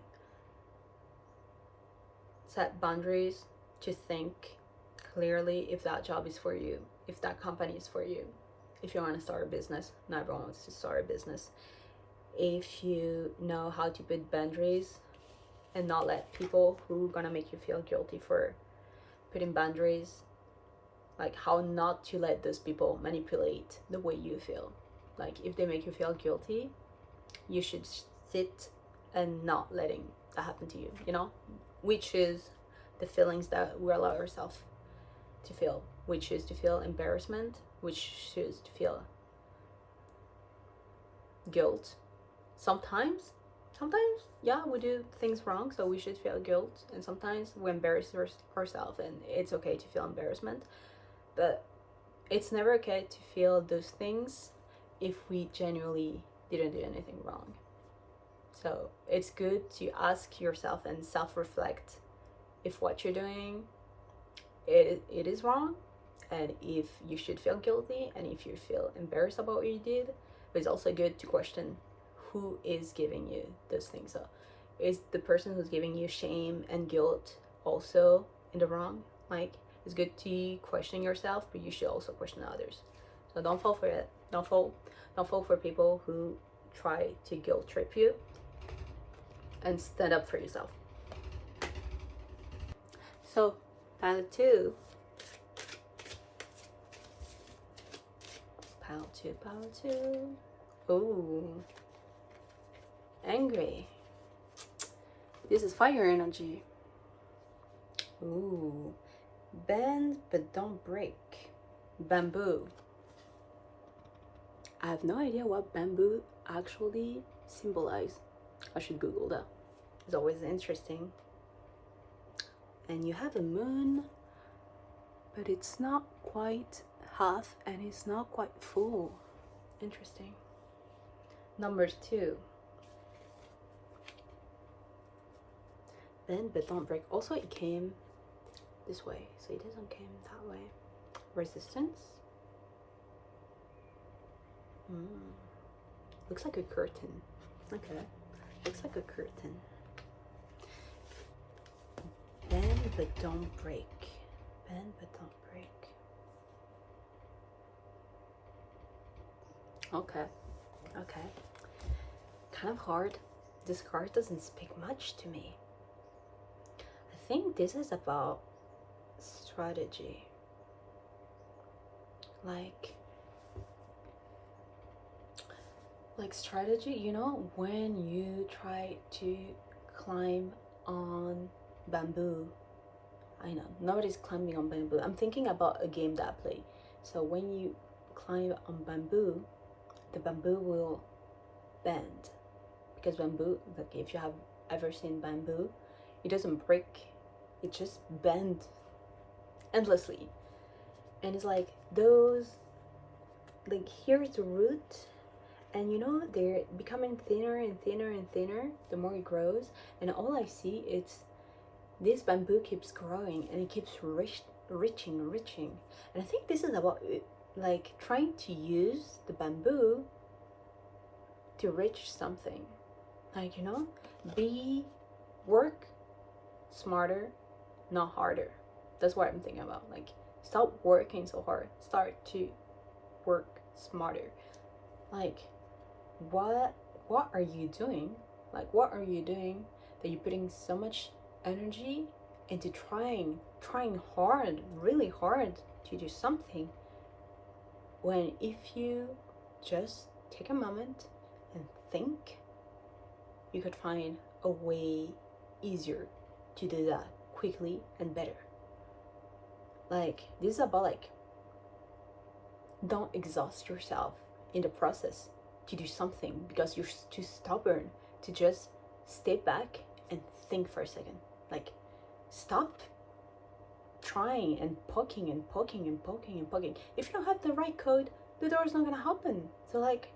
set boundaries, to think clearly if that job is for you, if that company is for you. If you want to start a business, not everyone wants to start a business. If you know how to put boundaries and not let people who are gonna make you feel guilty for putting boundaries, like how not to let those people manipulate the way you feel. Like if they make you feel guilty, you should sit and not letting that happen to you, you know? we choose the feelings that we allow ourselves to feel. We choose to feel embarrassment, we choose to feel guilt. Sometimes, yeah, we do things wrong, so we should feel guilt, and sometimes we embarrass ourselves, and it's okay to feel embarrassment. But it's never okay to feel those things if we genuinely didn't do anything wrong. So it's good to ask yourself and self-reflect if what you're doing, it is wrong, and if you should feel guilty, and if you feel embarrassed about what you did. But it's also good to question who is giving you those things. So is the person who's giving you shame and guilt also in the wrong? Like, it's good to question yourself, but you should also question others. So don't fall for it. Don't fall for people who try to guilt trip you, and stand up for yourself. So pile two. Pile two. Ooh. Angry. This is fire energy. Ooh. Bend but don't break. Bamboo. I have no idea what bamboo actually symbolizes. I should Google that. It's always interesting. And you have a moon, but it's not quite half and it's not quite full. Interesting. Number 2. Bend but don't break. Also, it came this way, so it doesn't came that way. Resistance. Looks like a curtain. Okay. Looks like a curtain. Bend but don't break. Bend but don't break. Okay. Kind of hard. This card doesn't speak much to me. I think this is about strategy. Like strategy, when you try to climb on bamboo. I know, nobody's climbing on bamboo. I'm thinking about a game that I play. So when you climb on bamboo, the bamboo will bend. Because bamboo, like if you have ever seen bamboo, it doesn't break. It just bends endlessly. And it's like those, like here's the root, and they're becoming thinner and thinner and thinner the more it grows, and all I see is this bamboo keeps growing and it keeps reaching, and I think this is about like trying to use the bamboo to reach something, like work smarter, not harder. That's what I'm thinking about. Like, stop working so hard, start to work smarter. Like, what are you doing? Like, what are you doing that you're putting so much energy into trying hard, really hard to do something, when if you just take a moment and think, you could find a way easier to do that quickly and better. Like, this is about like, don't exhaust yourself in the process to do something because you're too stubborn to just step back and think for a second. Like, stop trying and poking. If you don't have the right code, the door is not gonna open. So like,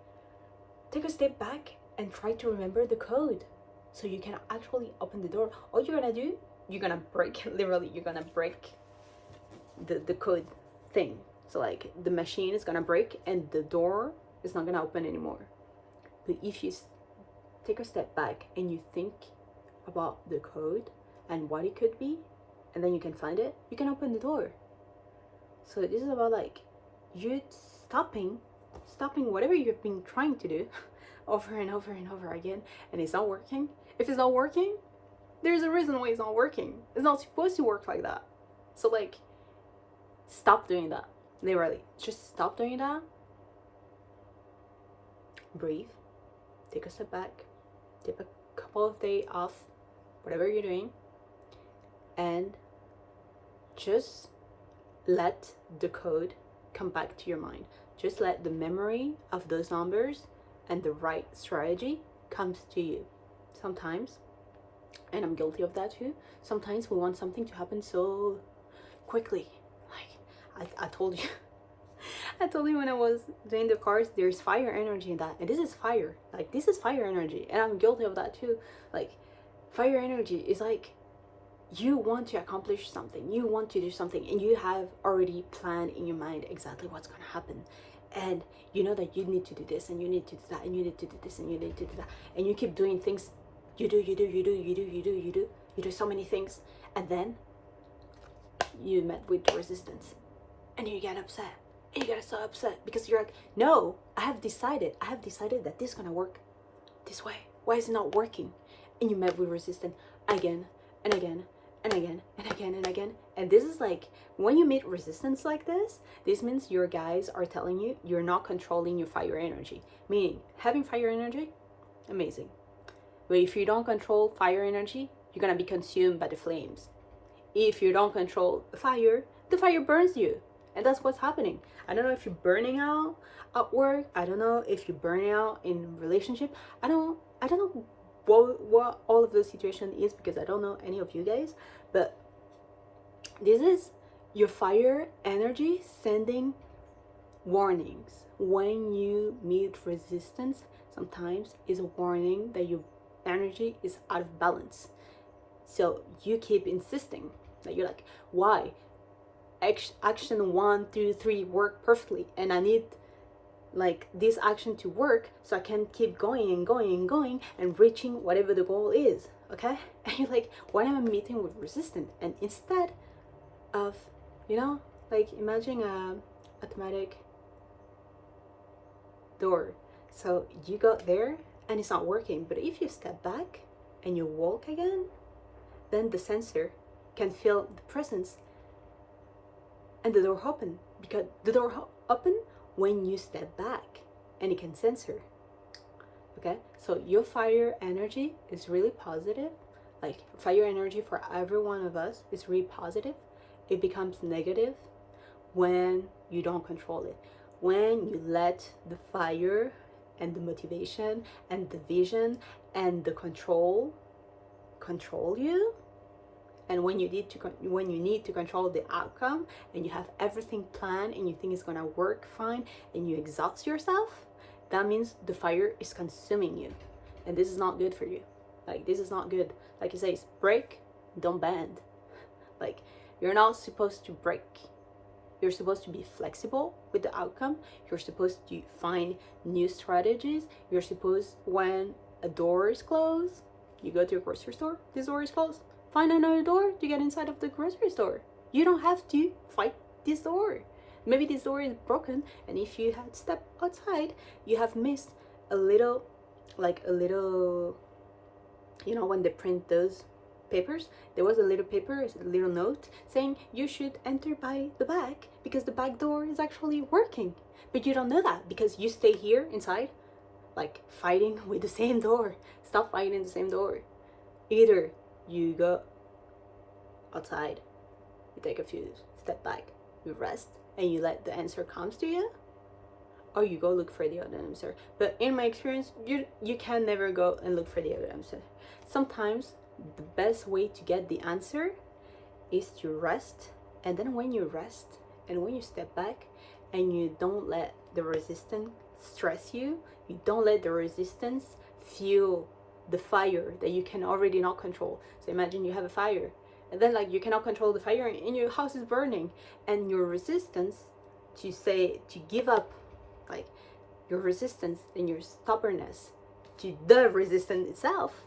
take a step back and try to remember the code so you can actually open the door. All you're gonna do, you're gonna break literally, you're gonna break the code thing. So like, the machine is gonna break and the door is not gonna open anymore. But if you take a step back and you think about the code and what it could be, and then you can find it, you can open the door. So this is about like you stopping whatever you've been trying to do over and over and over again, and it's not working. If it's not working, there's a reason why it's not working. It's not supposed to work like that. So like, stop doing that. Literally, just stop doing that. Breathe, take a step back, take a couple of days off, whatever you're doing, and just let the code come back to your mind. Just let the memory of those numbers and the right strategy comes to you. Sometimes, and I'm guilty of that too, sometimes we want something to happen so quickly. Like I told you, I told you when I was doing the cards, there's fire energy in that, and this is fire. Like this is fire energy, and I'm guilty of that too. Like fire energy is like you want to accomplish something, you want to do something, and you have already planned in your mind exactly what's going to happen. And you know that you need to do this, and you need to do that, and you need to do this, and you need to do that, and you keep doing things. You do so many things, and then you met with resistance, and you get upset, and you get so upset because you're like, no, I have decided that this is gonna work this way. Why is it not working? And you met with resistance again and again and again and again and again. And this is like, when you meet resistance like this means your guides are telling you you're not controlling your fire energy. Meaning, having fire energy, amazing. But if you don't control fire energy, you're gonna be consumed by the flames. If you don't control the fire burns you. And that's what's happening. I don't know if you're burning out at work. I don't know if you're burning out in relationship. I don't know what all of the situation is, because I don't know any of you guys. But this is your fire energy sending warnings. When you meet resistance, sometimes is a warning that your energy is out of balance. So you keep insisting that you're like, why? Action 1 through 3 work perfectly, and I need like this action to work so I can keep going and going and going and reaching whatever the goal is. Okay? And you're like, why am I meeting with resistance? And instead of, like imagine a automatic door. So you got there and it's not working, but if you step back and you walk again, then the sensor can feel the presence and the door open, because the door open when you step back and it can censor. Okay, so your fire energy is really positive. Like fire energy for every one of us is really positive. It becomes negative when you don't control it, when you let the fire and the motivation and the vision and the control you. And when you need to control the outcome, and you have everything planned and you think it's gonna work fine, and you exhaust yourself, that means the fire is consuming you, and this is not good for you. Like this is not good. Like it says, break, don't bend. Like you're not supposed to break. You're supposed to be flexible with the outcome. You're supposed to find new strategies. You're supposed, when a door is closed, you go to your grocery store, this door is closed, find another door to get inside of the grocery store. You don't have to fight this door. Maybe this door is broken, and if you had stepped outside, you have missed a little, when they print those papers, there was a little paper, a little note saying you should enter by the back because the back door is actually working. But you don't know that because you stay here inside, like fighting with the same door. Stop fighting the same door. Either you go outside, you take a few step back, you rest, and you let the answer comes to you, or you go look for the other answer. But in my experience, you can never go and look for the other answer. Sometimes the best way to get the answer is to rest, and then when you rest and when you step back and you don't let the resistance stress you, you don't let the resistance fuel the fire that you can already not control. So imagine you have a fire, and then like you cannot control the fire and your house is burning, and your resistance to give up, like your resistance and your stubbornness to the resistance itself,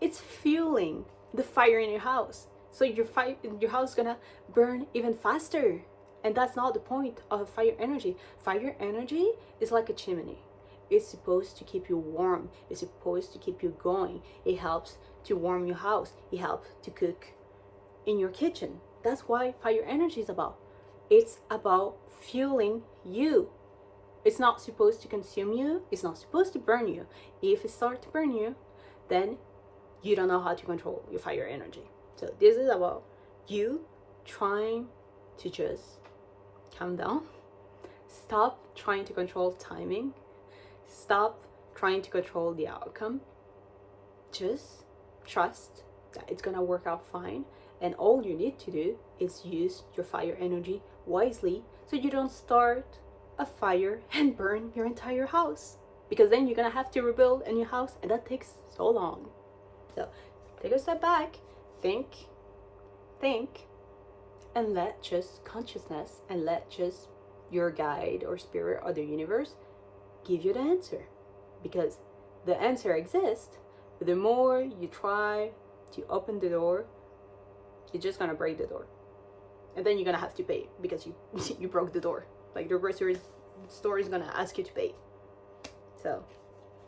it's fueling the fire in your house. So your house is gonna burn even faster, and that's not the point of fire energy. Fire energy is like a chimney. It's supposed to keep you warm. It's supposed to keep you going. It helps to warm your house. It helps to cook in your kitchen. That's why fire energy is about. It's about fueling you. It's not supposed to consume you. It's not supposed to burn you. If it starts to burn you, then you don't know how to control your fire energy. So this is about you trying to just calm down. Stop trying to control timing. Stop trying to control the outcome. Just trust that it's gonna work out fine. And all you need to do is use your fire energy wisely so you don't start a fire and burn your entire house. Because then you're gonna have to rebuild a new house, and that takes so long. So take a step back, think, and let just consciousness and let just your guide or spirit or the universe give you the answer. Because the answer exists, but the more you try to open the door, you're just gonna break the door. And then you're gonna have to pay because you you broke the door. Like the grocery store is gonna ask you to pay. So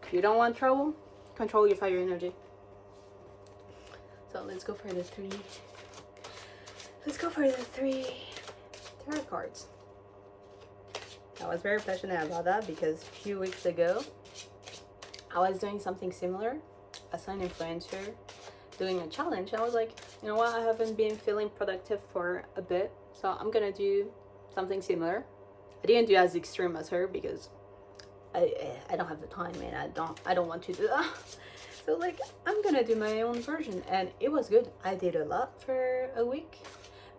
if you don't want trouble, control your fire energy. So let's go for the three. Let's go for the 3 tarot cards. I was very passionate about that because a few weeks ago I was doing something similar as an influencer, doing a challenge. I was like, you know what, I haven't been feeling productive for a bit, so I'm gonna do something similar. I didn't do as extreme as her because I don't have the time and I don't want to do that. So like I'm gonna do my own version, and it was good. I did a lot for a week,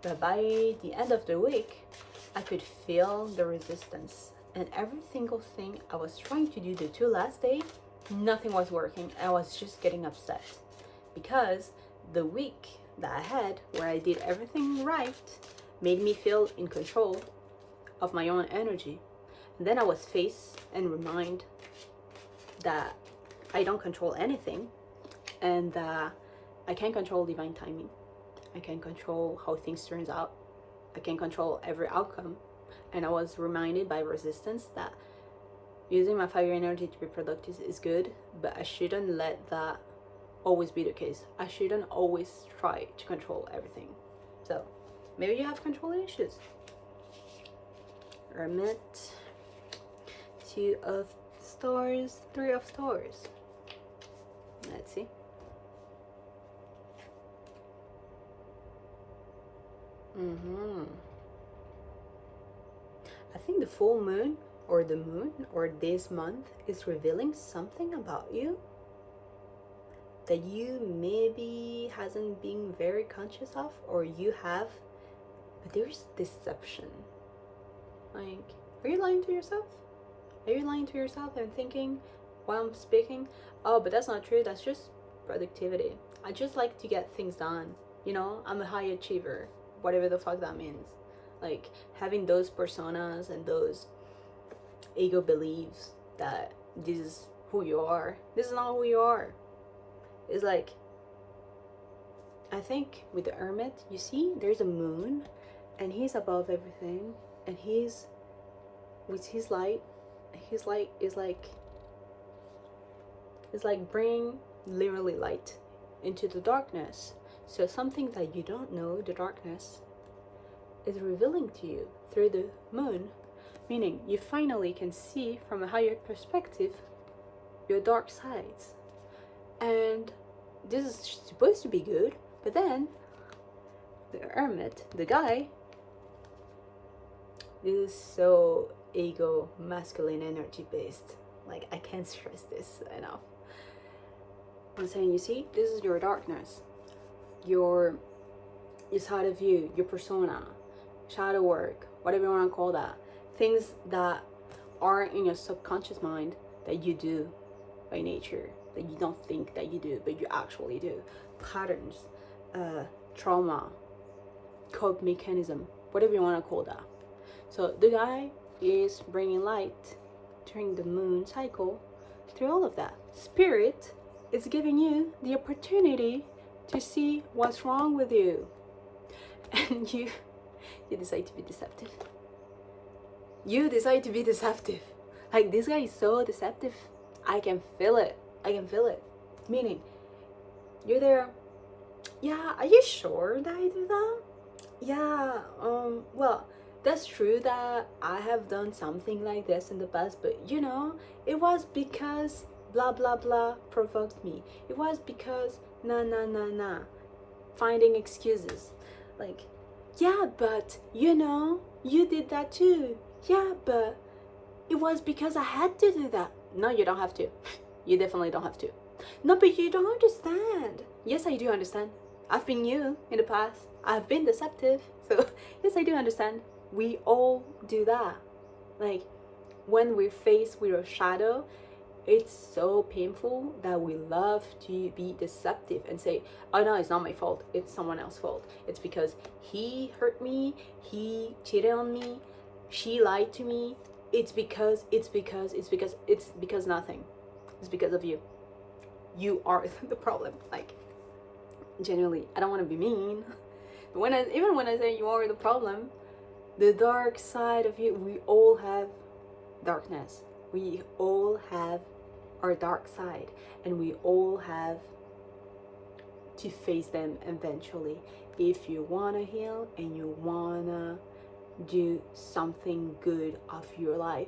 but by the end of the week I could feel the resistance, and every single thing I was trying to do the 2 last days, nothing was working. I was just getting upset because the week that I had where I did everything right made me feel in control of my own energy. And then I was faced and reminded that I don't control anything, and that I can't control divine timing. I can't control how things turns out. I can't control every outcome. And I was reminded by resistance that using my fire energy to be productive is good, but I shouldn't let that always be the case. I shouldn't always try to control everything. So maybe you have control issues. Hermit, 2 of Stars, 3 of Stars. Let's see. I think the full moon or the moon or this month is revealing something about you that you maybe hasn't been very conscious of, or you have, but there's deception. Like, are you lying to yourself? Are you lying to yourself and thinking while I'm speaking, oh, but that's not true, that's just productivity. I just like to get things done. You know, I'm a high achiever, whatever the fuck that means. Like, having those personas and those ego beliefs that this is who you are. This is not who you are. It's like, I think with the Hermit, you see, there's a moon, and he's above everything, and he's, with his light is like bringing literally light into the darkness. So something that you don't know, the darkness, is revealing to you through the moon, meaning you finally can see from a higher perspective your dark sides. And this is supposed to be good, but then the Hermit, the guy, this is so ego, masculine energy based. Like, I can't stress this enough. I'm saying, you see, this is your darkness, your side of you, your persona, shadow work, whatever you want to call that. Things that are in your subconscious mind that you do by nature, that you don't think that you do, but you actually do. Patterns, trauma, cope mechanism, whatever you want to call that. So the guy is bringing light during the moon cycle through all of that. Spirit is giving you the opportunity to see what's wrong with you, and you decide to be deceptive. You decide to be deceptive. Like, this guy is so deceptive. I can feel it. Meaning, you're there. Yeah, are you sure that I do that? Yeah, well, that's true that I have done something like this in the past, but you know, it was because blah blah blah provoked me. It was because nah. Finding excuses. Like, yeah, but you know, you did that too. Yeah, but it was because I had to do that. No, you don't have to. You definitely don't have to. No, but you don't understand. Yes, I do understand. I've been you in the past. I've been deceptive. So, yes, I do understand. We all do that. Like, when we're faced with a shadow, it's so painful that we love to be deceptive and say, oh no, it's not my fault, it's someone else's fault. It's because he hurt me, he cheated on me, she lied to me. It's because nothing. It's because of you. You are the problem. Like, genuinely, I don't want to be mean, but even when I say you are the problem, the dark side of you, we all have darkness. We all have our dark side, and we all have to face them eventually. If you want to heal and you want to do something good of your life,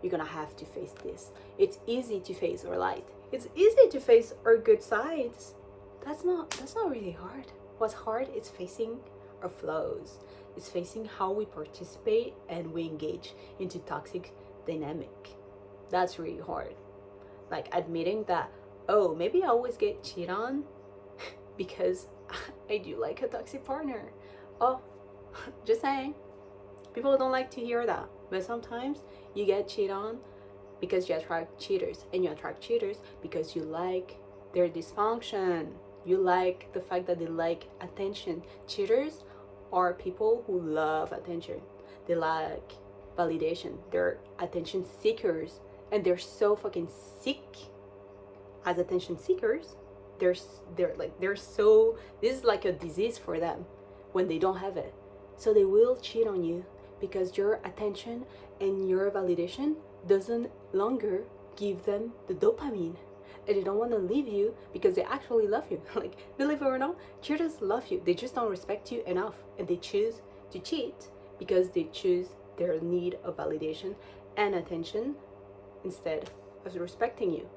you're gonna have to face this. It's easy to face our light, it's easy to face our good sides. That's not really hard. What's hard is facing our flaws. It's facing how we participate and we engage into toxic dynamic. That's really hard. Like admitting that, oh, maybe I always get cheated on because I do like a toxic partner. Oh, just saying. People don't like to hear that, but sometimes you get cheated on because you attract cheaters, and you attract cheaters because you like their dysfunction. You like the fact that they like attention. Cheaters are people who love attention. They like validation. They're attention seekers, and they're so fucking sick as attention seekers. They're so, this is like a disease for them when they don't have it. So they will cheat on you because your attention and your validation doesn't longer give them the dopamine, and they don't want to leave you because they actually love you. Like, believe it or not, cheaters love you. They just don't respect you enough, and they choose to cheat because they choose their need of validation and attention instead of respecting you.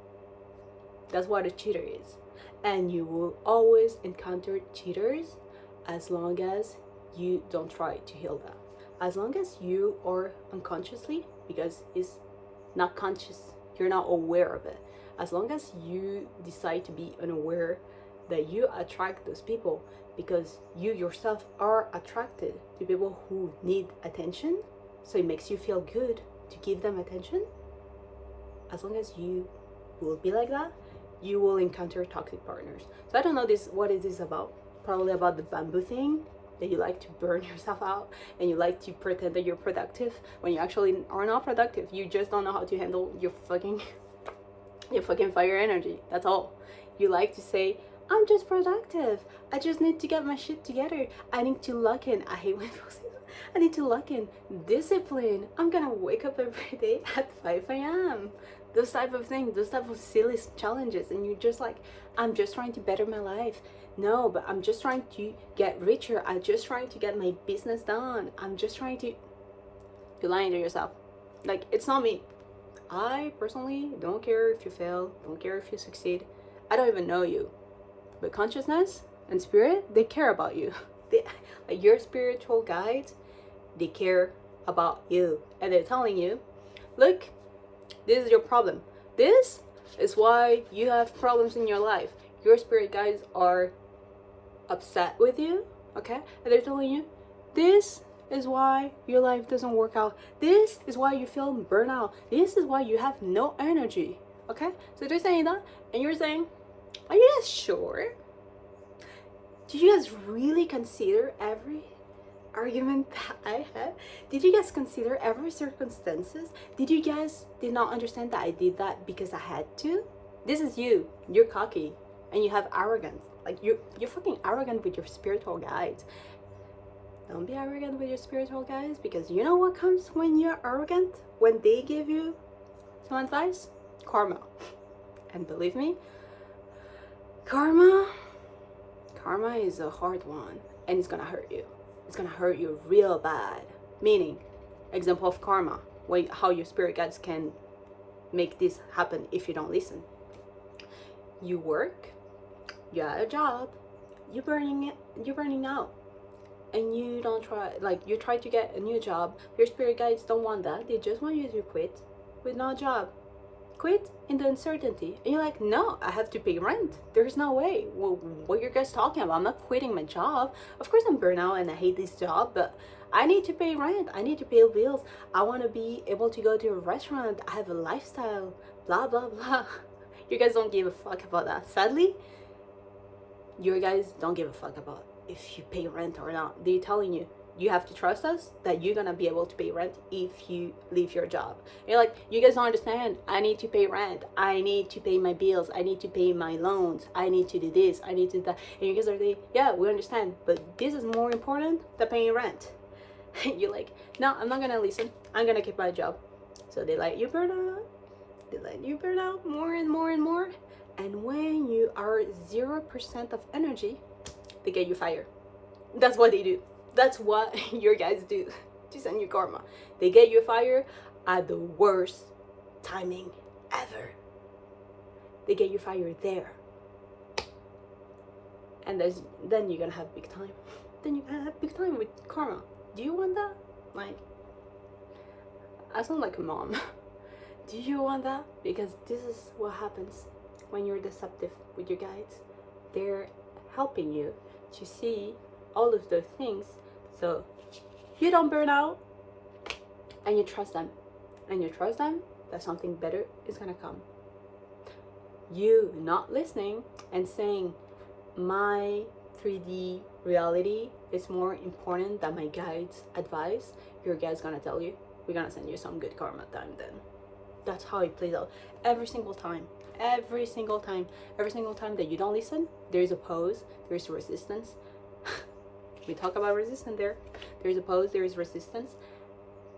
That's what a cheater is. And you will always encounter cheaters as long as you don't try to heal that. As long as you are unconsciously, because it's not conscious, you're not aware of it. As long as you decide to be unaware that you attract those people because you yourself are attracted to people who need attention, so it makes you feel good to give them attention. As long as you will be like that, you will encounter toxic partners. So I don't know what is this about. Probably about the bamboo thing, that you like to burn yourself out and you like to pretend that you're productive when you actually are not productive. You just don't know how to handle your fucking fire energy. That's all. You like to say, I'm just productive, I just need to get my shit together, I need to lock in. I hate when people say that. I need to lock in discipline. I'm gonna wake up every day at 5 a.m. Those type of things, those type of silly challenges, and you're just like, I'm just trying to better my life. No, but I'm just trying to get richer. I'm just trying to get my business done. I'm just trying to... You're lying to yourself. Like, it's not me. I personally don't care if you fail, don't care if you succeed. I don't even know you. But consciousness and spirit, they care about you. Like your spiritual guides, they care about you. And they're telling you, look, this is your problem. This is why you have problems in your life. Your spirit guides are upset with you, okay? And they're telling you, this is why your life doesn't work out. This is why you feel burnout. This is why you have no energy, okay? So they're saying that, and you're saying, are you guys sure? Did you guys really consider every argument that I had? Did you guys consider every circumstances? Did you guys not understand that I did that because I had to? This is you. You're cocky and you have arrogance. Like you're fucking arrogant with your spiritual guides. Don't be arrogant with your spiritual guides, because you know what comes when you're arrogant? When they give you some advice? Karma. And believe me, karma is a hard one, and it's gonna hurt you. It's gonna hurt you real bad. Meaning, example of karma, how your spirit guides can make this happen if you don't listen. You work, you have a job, you're burning out. and you don't try, like you try to get a new job, your spirit guides don't want that. They just want you to quit with no job, quit in the uncertainty. And you're like, no, I have to pay rent. There's no way. Well, what are you guys talking about? I'm not quitting my job. Of course I'm burnout and I hate this job, but I need to pay rent, I need to pay bills, I want to be able to go to a restaurant, I have a lifestyle, blah blah blah. You guys don't give a fuck about that. Sadly, you guys don't give a fuck about if you pay rent or not. They're telling you, you have to trust us that you're gonna be able to pay rent if you leave your job. And you're like, you guys don't understand. I need to pay rent. I need to pay my bills. I need to pay my loans. I need to do this. I need to do that. And you guys are like, yeah, we understand, but this is more important than paying rent. You're like, no, I'm not gonna listen. I'm gonna keep my job. So they let you burn out. They let you burn out more and more and more. And when you are 0% of energy, they get you fired. That's what they do. That's what your guys do to send you karma. They get you fired at the worst timing ever. They get you fired there. And then you're gonna have big time. Then you're gonna have big time with karma. Do you want that? Like, I sound like a mom. Do you want that? Because this is what happens when you're deceptive with your guides. They're helping you to see all of those things so you don't burn out, and you trust them. And you trust them that something better is gonna come. You not listening and saying, my 3D reality is more important than my guide's advice, your guide's gonna tell you, we're gonna send you some good karma time then. That's how it plays out every single time. Every single time. Every single time that you don't listen, there's oppose, there's resistance. We talk about resistance there. There's oppose, there is resistance,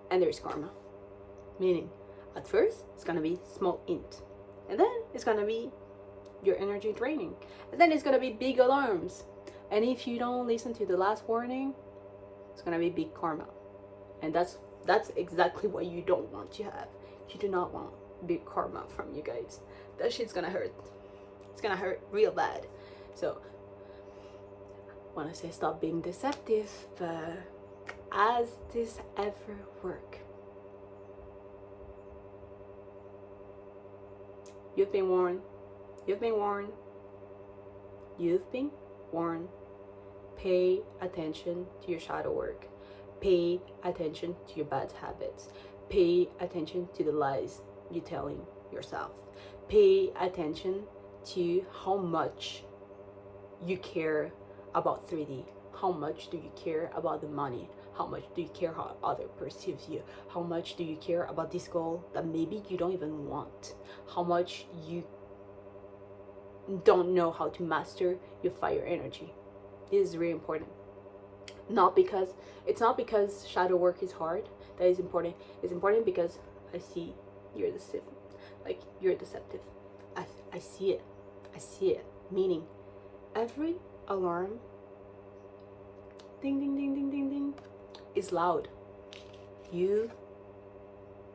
and there's karma. Meaning, at first, it's gonna be small int. And then it's gonna be your energy draining. And then it's gonna be big alarms. And if you don't listen to the last warning, it's gonna be big karma. And that's exactly what you don't want to have. You do not want big karma from you guys. That shit's gonna hurt. It's gonna hurt real bad. So, I wanna say stop being deceptive, but has this ever work? You've been warned. You've been warned. You've been warned. Pay attention to your shadow work. Pay attention to your bad habits. Pay attention to the lies you're telling yourself. Pay attention to how much you care about 3D. How much do you care about the money? How much do you care how other perceives you? How much do you care about this goal that maybe you don't even want? How much you don't know how to master your fire energy? This is really important. It's not because shadow work is hard that is important. It's important because I see you're deceptive. Like, you're deceptive. I see it. I see it. Meaning, every alarm, ding ding ding ding ding ding, is loud. You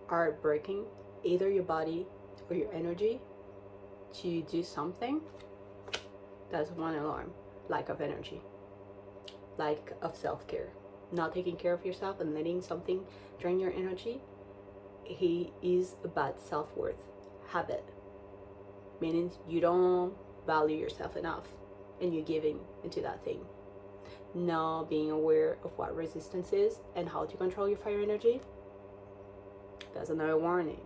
are breaking either your body or your energy to do something. That's one alarm. Lack of energy, lack of self-care, not taking care of yourself and letting something drain your energy. He is a bad self-worth habit, meaning you don't value yourself enough and you're giving into that thing. Not being aware of what resistance is and how to control your fire energy, that's another warning.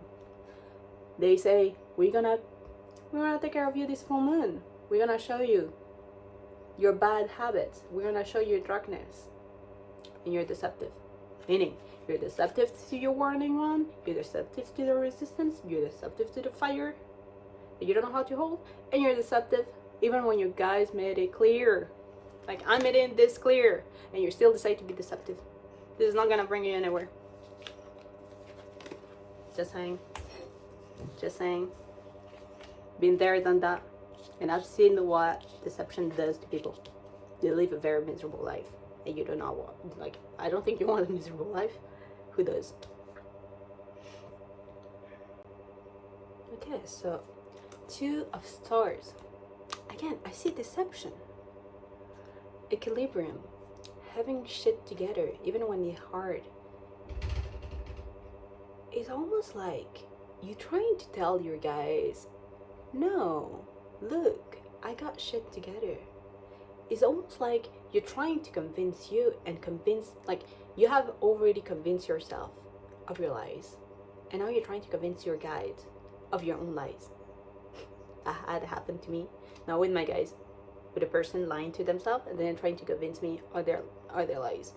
They say, we're gonna take care of you this full moon. We're gonna show you your bad habits. We're gonna show you your darkness. And you're deceptive. Meaning, you're deceptive to your warning one, you're deceptive to the resistance, you're deceptive to the fire that you don't know how to hold, and you're deceptive even when you guys made it clear. Like, I made it this clear, and you still decide to be deceptive. This is not gonna bring you anywhere. Just saying. Just saying. Been there, done that. And I've seen what deception does to people. They live a very miserable life. And you do not want, like, I don't think you want a miserable life. Who does? Okay, so 2 of Stars. Again, I see deception, equilibrium, having shit together, even when it's hard. It's almost like you trying to tell your guys, no, look, I got shit together. It's almost like you're trying to convince you and convince, like, you have already convinced yourself of your lies, and now you're trying to convince your guys of your own lies. That had happened to me, not with my guys, with a person lying to themselves and then trying to convince me of their lies.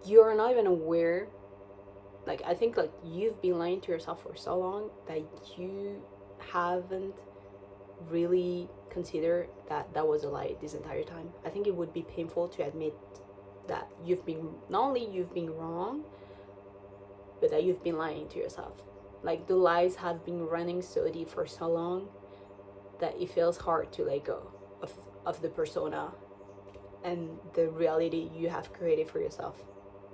You are not even aware, like, I think, like, you've been lying to yourself for so long that you haven't really considered that that was a lie this entire time. I think it would be painful to admit that you've been, not only you've been wrong, but that you've been lying to yourself. Like, the lies have been running so deep for so long that it feels hard to let go of the persona and the reality you have created for yourself.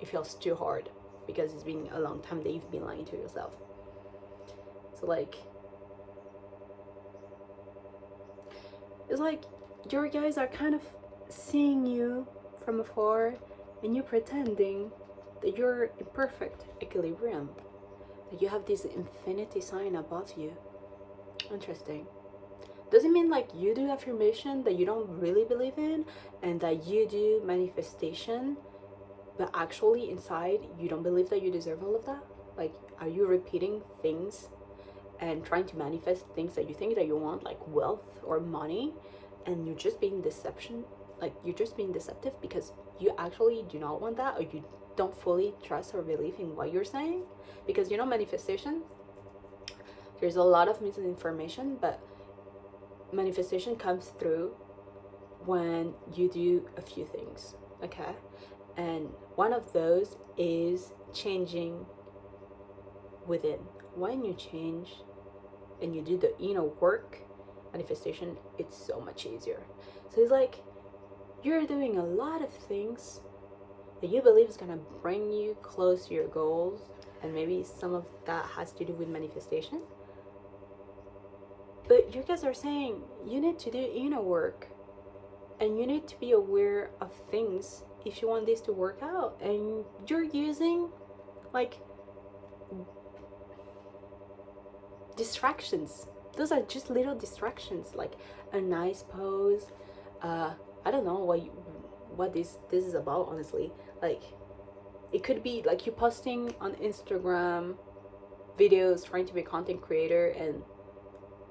It feels too hard because it's been a long time that you've been lying to yourself. So, like, it's like your guys are kind of seeing you from afar and you pretending that you're in perfect equilibrium, that you have this infinity sign above you. Interesting. Does it mean like you do affirmation that you don't really believe in, and that you do manifestation but actually inside you don't believe that you deserve all of that? Like, are you repeating things and trying to manifest things that you think that you want, like wealth or money, and you're just being deceptive because you actually do not want that, or you don't fully trust or believe in what you're saying? Because, you know, manifestation, there's a lot of misinformation, but manifestation comes through when you do a few things, okay? And one of those is changing within. When you change and you do the inner work, manifestation, it's so much easier. So it's like you're doing a lot of things that you believe is gonna bring you close to your goals, and maybe some of that has to do with manifestation. But you guys are saying you need to do inner work and you need to be aware of things if you want this to work out, and you're using like distractions. Those are just little distractions, like a nice pose. I don't know what this is about, honestly. Like, it could be like you posting on Instagram videos trying to be a content creator and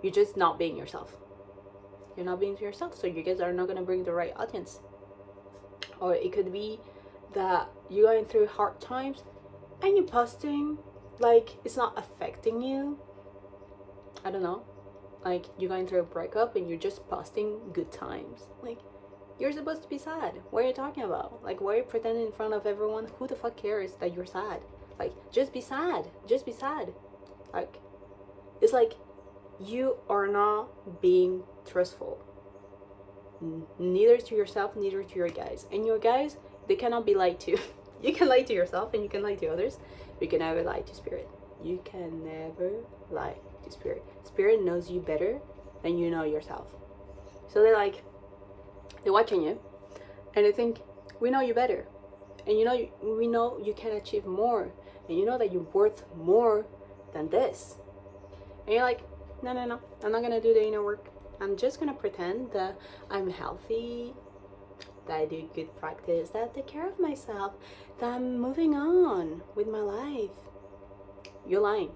you're just not being yourself. You're not being yourself, so you guys are not gonna bring the right audience. Or it could be that you're going through hard times and you're posting like it's not affecting you. I don't know. Like, you're going through a breakup and you're just posting good times. Like, you're supposed to be sad. What are you talking about? Like, why are you pretending in front of everyone? Who the fuck cares that you're sad? Like, just be sad. Just be sad. Like, it's like you are not being truthful. Neither to yourself, neither to your guys. And your guys, they cannot be lied to. You can lie to yourself and you can lie to others, but you can never lie to spirit. You can never lie to spirit. Spirit knows you better than you know yourself. So they're watching you and they think, we know you better, and we know you can achieve more, and you know that you're worth more than this. And you're like, no, I'm not gonna do the inner work. I'm just gonna pretend that I'm healthy, that I do good practice, that I take care of myself, that I'm moving on with my life. You're lying.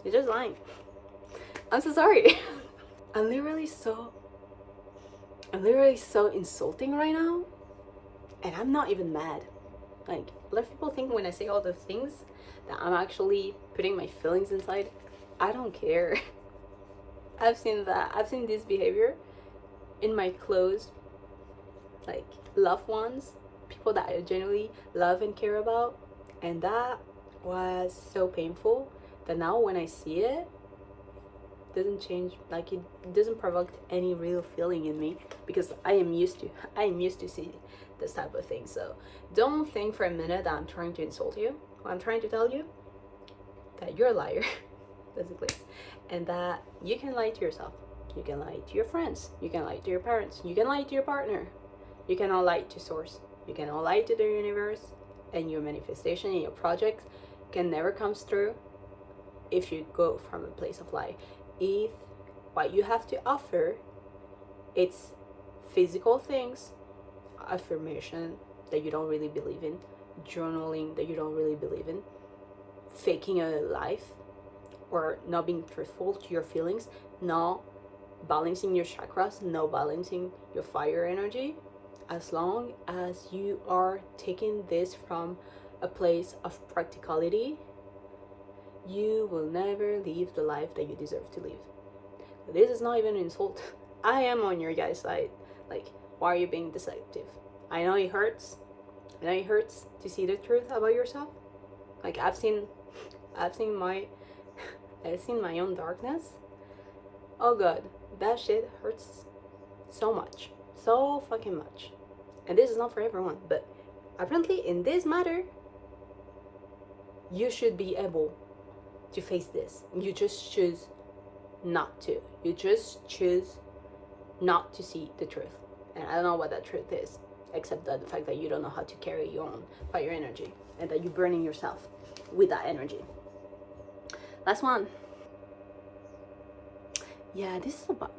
You're just lying. I'm so sorry. I'm literally so insulting right now, and I'm not even mad. Like, a lot of people think when I say all those things that I'm actually putting my feelings inside. I don't care. I've seen this behavior in my close, like, loved ones, people that I genuinely love and care about, and that was so painful that now when I see it, doesn't change, like, it doesn't provoke any real feeling in me, because I am used to see this type of thing. So don't think for a minute that I'm trying to insult you. I'm trying to tell you that you're a liar, basically, and that you can lie to yourself, you can lie to your friends, you can lie to your parents, you can lie to your partner, you cannot lie to source. You cannot lie to the universe, and your manifestation and your project can never come through if you go from a place of lie. If what you have to offer, it's physical things, affirmation that you don't really believe in, journaling that you don't really believe in, faking a life, or not being truthful to your feelings, not balancing your chakras, not balancing your fire energy, as long as you are taking this from a place of practicality, you will never live the life that you deserve to live. This is not even an insult. I am on your guys' side. Like, why are you being deceptive? I know it hurts. I know it hurts to see the truth about yourself. Like, I've seen my own darkness. Oh god, that shit hurts so much. So fucking much. And this is not for everyone, but apparently in this matter, you should be able to face this. You just choose not to. You just choose not to see the truth. And I don't know what that truth is, except that the fact that you don't know how to carry your own fire energy, and that you're burning yourself with that energy. Last one. Yeah, this is about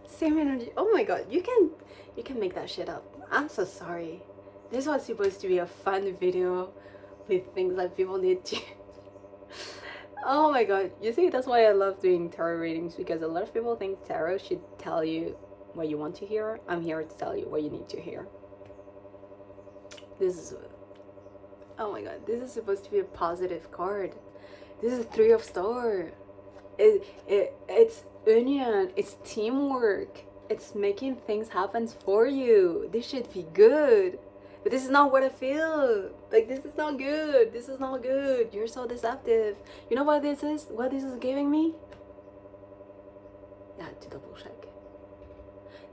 same energy. Oh my god, you can make that shit up. I'm so sorry. This was supposed to be a fun video with things that people need to oh my god, you see, that's why I love doing tarot readings, because a lot of people think tarot should tell you what you want to hear. I'm here to tell you what you need to hear. This is, oh my god, this is supposed to be a positive card. This is 3 of Swords. It's union, it's teamwork, it's making things happen for you. This should be good. But this is not what I feel. Like, this is not good. This is not good. You're so deceptive. You know what this is? What this is giving me? Yeah, to double check.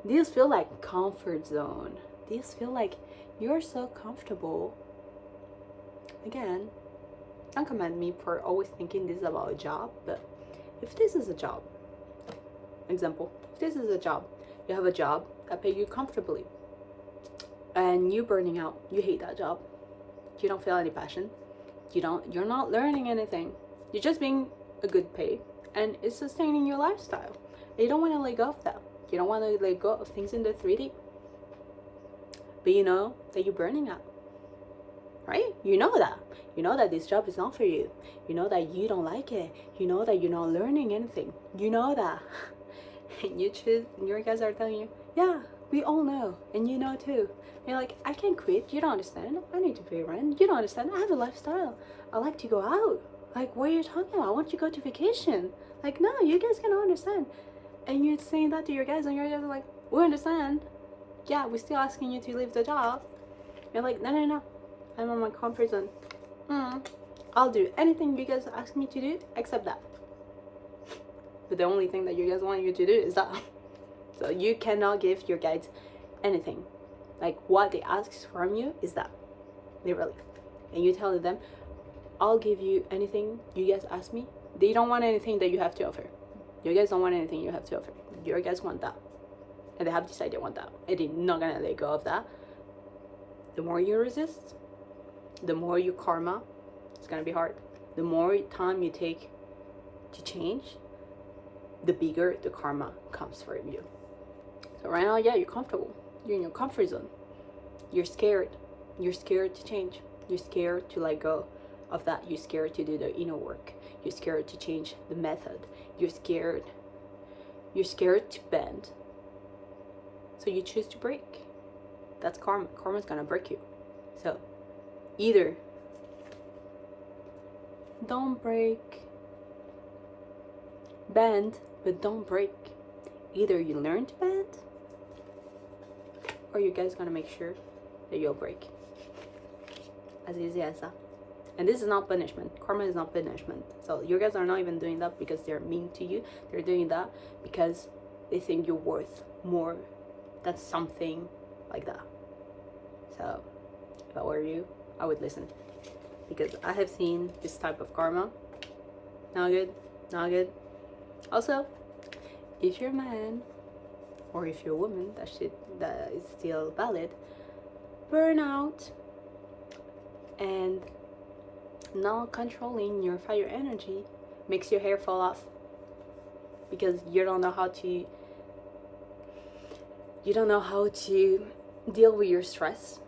These feel like comfort zone. These feel like you're so comfortable. Again, don't commend me for always thinking this is about a job, but if this is a job, example, if this is a job, you have a job that pays you comfortably, and you burning out, you hate that job, you don't feel any passion, you're not learning anything, you're just being a good pay, and it's sustaining your lifestyle. You don't want to let go of that. You don't want to let go of things in the 3D, but you know that you're burning out, right? You know that this job is not for you. You know that you don't like it. You know that you're not learning anything. You know that. And you choose, and your guys are telling you, yeah, we all know, and you know too. And you're like, I can't quit. You don't understand. I need to pay rent. You don't understand. I have a lifestyle. I like to go out. Like, what are you talking about? I want you to go to vacation. Like, no, you guys cannot understand. And you're saying that to your guys, and your guys are like, we understand. Yeah, we're still asking you to leave the job. You're like, no. I'm on my comfort zone. I'll do anything you guys ask me to do except that. But the only thing that you guys want you to do is that. So you cannot give your guides anything. Like, what they ask from you is that. Literally. And you tell them, I'll give you anything you guys ask me. They don't want anything that you have to offer. You guys don't want anything you have to offer. Your guys want that. And they have decided they want that. And they're not gonna let go of that. The more you resist, the more your karma, it's gonna be hard. The more time you take to change, the bigger the karma comes for you. So right now, yeah, you're comfortable. You're in your comfort zone. You're scared. You're scared to change. You're scared to let go of that. You're scared to do the inner work. You're scared to change the method. You're scared. You're scared to bend. So you choose to break. That's karma. Karma's gonna break you. So either don't break, bend, but don't break. Either you learn to bend, or you guys gonna make sure that you'll break. As easy as that. And this is not punishment. Karma is not punishment. So you guys are not even doing that because they're mean to you. They're doing that because they think you're worth more than something like that. So if I were you, I would listen, because I have seen this type of karma. Not good. Not good. Also, if you're a man or if you're a woman, that is still valid. burnout and not controlling your fire energy makes your hair fall off because you don't know how to deal with your stress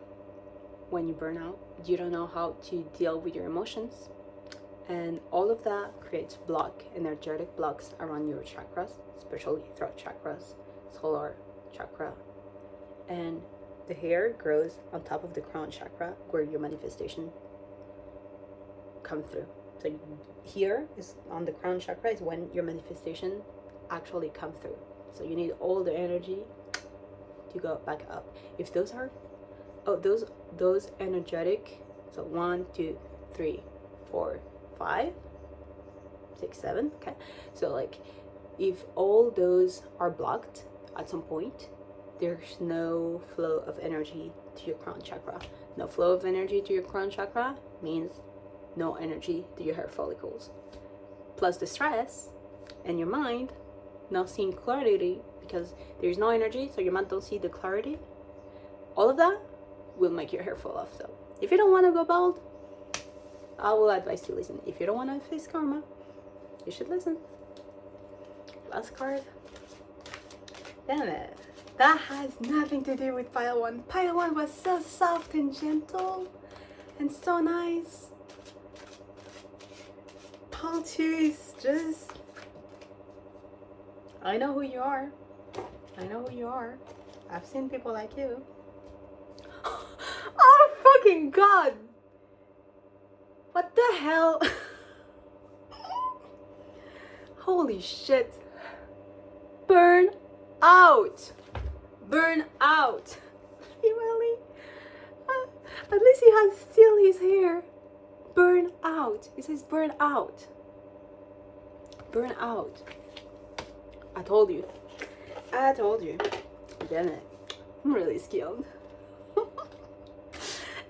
when you burn out. You don't know how to deal with your emotions, and all of that creates energetic blocks around your chakras, especially throat chakras, solar chakra, and the hair grows on top of the crown chakra where your manifestation come through. So here is on the crown chakra is when your manifestation actually come through. So you need all the energy to go back up. If those are those energetic, so 1 2 3 4 5 6 7, okay, so like if all those are blocked at some point, there's no flow of energy to your crown chakra. No flow of energy to your crown chakra means no energy to your hair follicles, plus the stress and your mind not seeing clarity because there's no energy, so your mind don't see the clarity. All of that will make your hair fall off. So if you don't want to go bald, I will advise you listen. If you don't want to face karma, you should listen. Last card. Damn it. That has nothing to do with pile 1. Pile 1 was so soft and gentle and so nice. Pile 2 is just... I know who you are. I know who you are. I've seen people like you. Oh fucking god! What the hell? Holy shit. Burn out. Burn out. Really? At least he has still his hair. Burn out. It says burn out. Burn out. I told you. I told you. Damn it. I'm really skilled.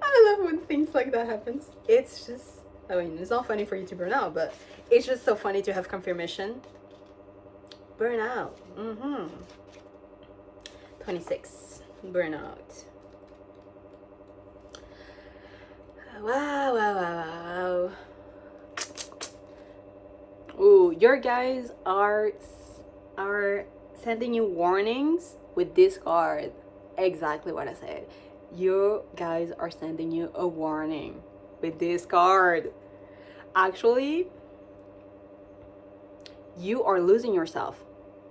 I love when things like that happens. It's just, I mean, it's not funny for you to burn out, but it's just so funny to have confirmation. Burn out. 26. Burnout. Wow, wow, wow, wow. Ooh, your guys are sending you warnings with this card. Exactly what I said. You guys are sending you a warning with this card. Actually, you are losing yourself.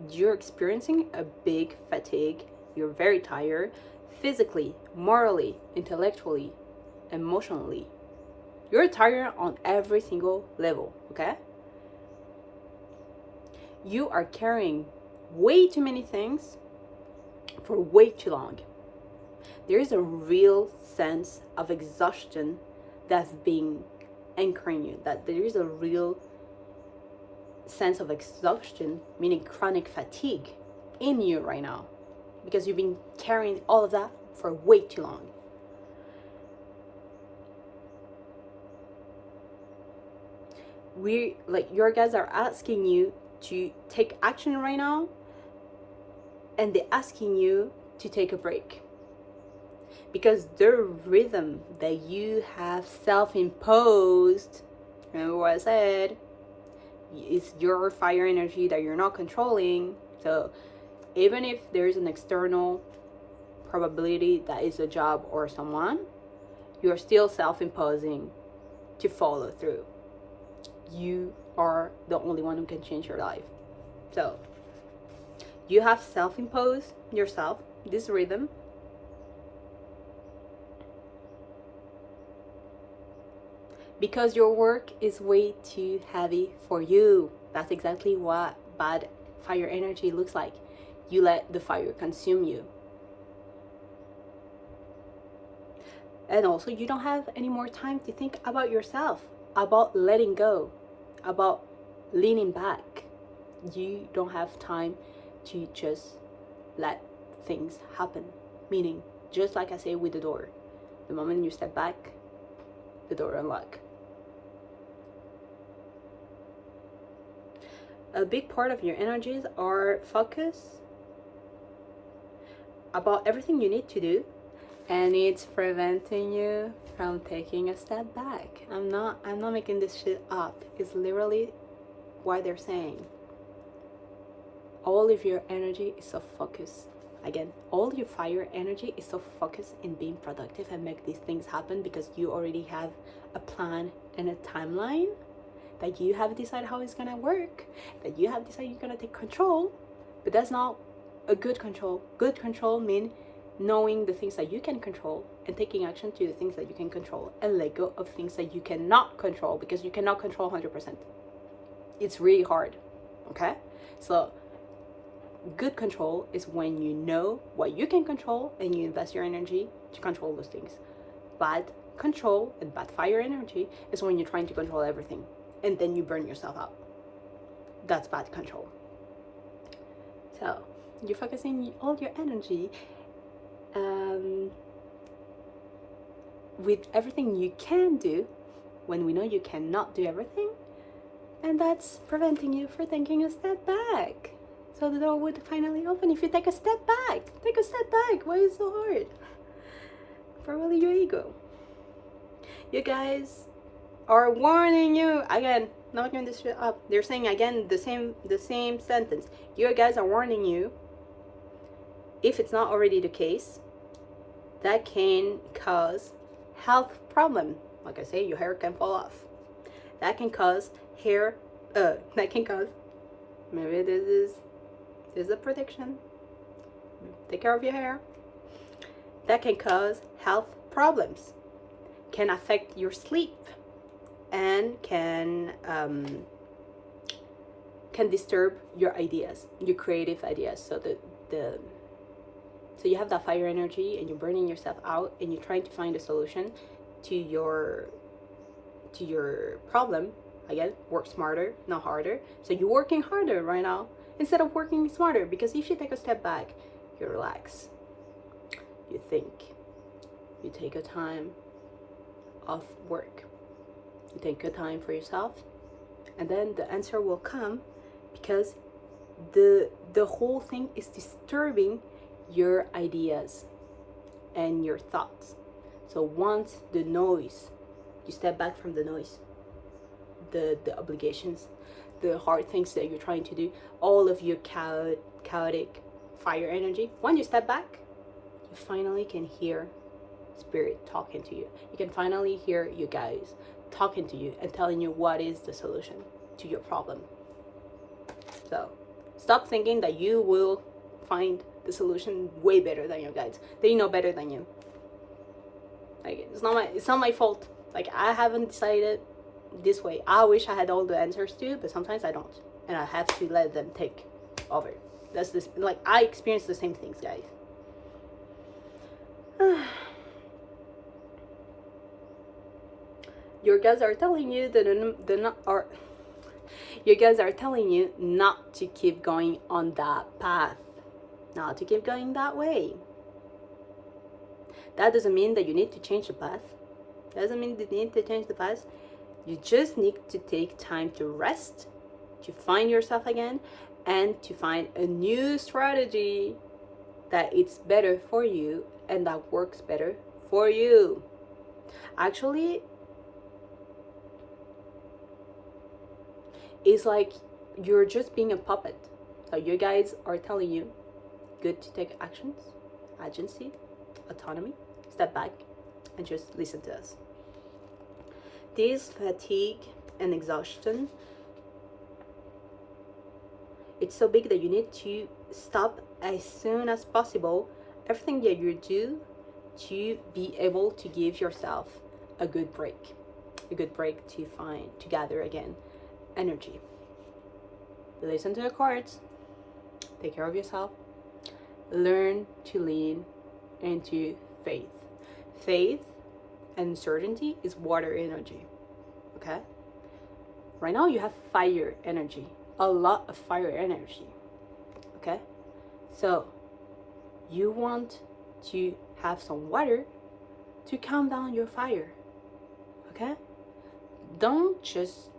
You're experiencing a big fatigue. You're very tired physically, morally, intellectually, emotionally. You're tired on every single level, okay? You are carrying way too many things for way too long. There is a real sense of exhaustion that's being anchoring you, that there is a real sense of exhaustion, meaning chronic fatigue in you right now, because you've been carrying all of that for way too long. Your guys are asking you to take action right now, and they're asking you to take a break, because the rhythm that you have self-imposed, remember what I said, it's your fire energy that you're not controlling. So even if there's an external probability that is a job or someone, you're still self-imposing to follow through. You are the only one who can change your life. So you have self-imposed yourself this rhythm, because your work is way too heavy for you. That's exactly what bad fire energy looks like. You let the fire consume you. And also, you don't have any more time to think about yourself, about letting go, about leaning back. You don't have time to just let things happen. Meaning, just like I say with the door, the moment you step back, the door unlocks. A big part of your energies are focus about everything you need to do and it's preventing you from taking a step back. I'm not making this shit up. It's literally what they're saying. All of your energy is so focused. Again, all your fire energy is so focused in being productive and make these things happen because you already have a plan and a timeline that you have decided how it's gonna work, that you have decided you're gonna take control. But that's not a good control. Good control means knowing the things that you can control and taking action to the things that you can control and let go of things that you cannot control, because you cannot control 100%. It's really hard, okay? So good control is when you know what you can control and you invest your energy to control those things. Bad control and bad fire energy is when you're trying to control everything and then you burn yourself out. That's bad control. So you're focusing all your energy with everything you can do when we know you cannot do everything, and that's preventing you from taking a step back. So the door would finally open if you take a step back. Take a step back. Why is it so hard? Probably your ego. You guys are warning you again. Not making this shit up. They're saying again the same sentence. You guys are warning you. If it's not already the case, that can cause health problem. Like I say, your hair can fall off. That can cause maybe this is a prediction. Take care of your hair. That can cause health problems, can affect your sleep, and can disturb your ideas, your creative ideas. So so you have that fire energy and you're burning yourself out and you're trying to find a solution to your problem. Again, work smarter, not harder. So you're working harder right now instead of working smarter, because if you take a step back, you relax, you think, you take a time off work, you take a time for yourself, and then the answer will come, because the whole thing is disturbing your ideas and your thoughts. So once the noise, you step back from the noise, the obligations, the hard things that you're trying to do, all of your chaotic fire energy, when you step back, you finally can hear spirit talking to you. You can finally hear you guys talking to you and telling you what is the solution to your problem. So stop thinking that you will find the solution way better than your guides. They know better than you. Like, it's not my fault. Like, I haven't decided this way. I wish I had all the answers too, but sometimes I don't, and I have to let them take over. That's this. Like, I experience the same things, guys. Your guys are telling you your guys are telling you not to keep going on that path, not to keep going that way. That doesn't mean that you need to change the path. Doesn't mean that you need to change the path. You just need to take time to rest, to find yourself again, and to find a new strategy that it's better for you and that works better for you. Actually, it's like you're just being a puppet. So you guys are telling you, good to take actions, agency, autonomy, step back, and just listen to us. This fatigue and exhaustion, it's so big that you need to stop as soon as possible everything that you do to be able to give yourself a good break to gather again energy. Listen to the cards, take care of yourself, learn to lean into faith and certainty is water energy. Okay, right now you have fire energy, a lot of fire energy. Okay, so you want to have some water to calm down your fire. Okay, don't just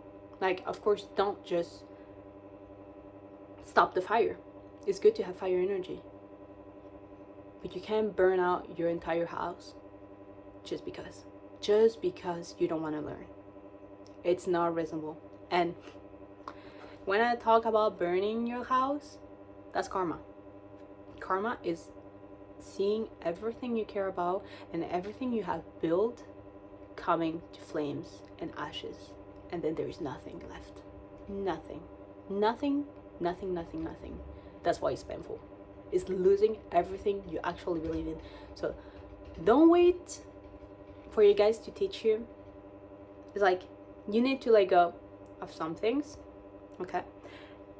don't just stop the fire. It's good to have fire energy, but you can't burn out your entire house just because you don't want to learn. It's not reasonable. And when I talk about burning your house, that's karma. Karma is seeing everything you care about and everything you have built coming to flames and ashes, and then there's nothing left. Nothing. Nothing. That's why it's painful. It's losing everything you actually believe in. So don't wait for you guys to teach you. It's like you need to let go of some things, okay?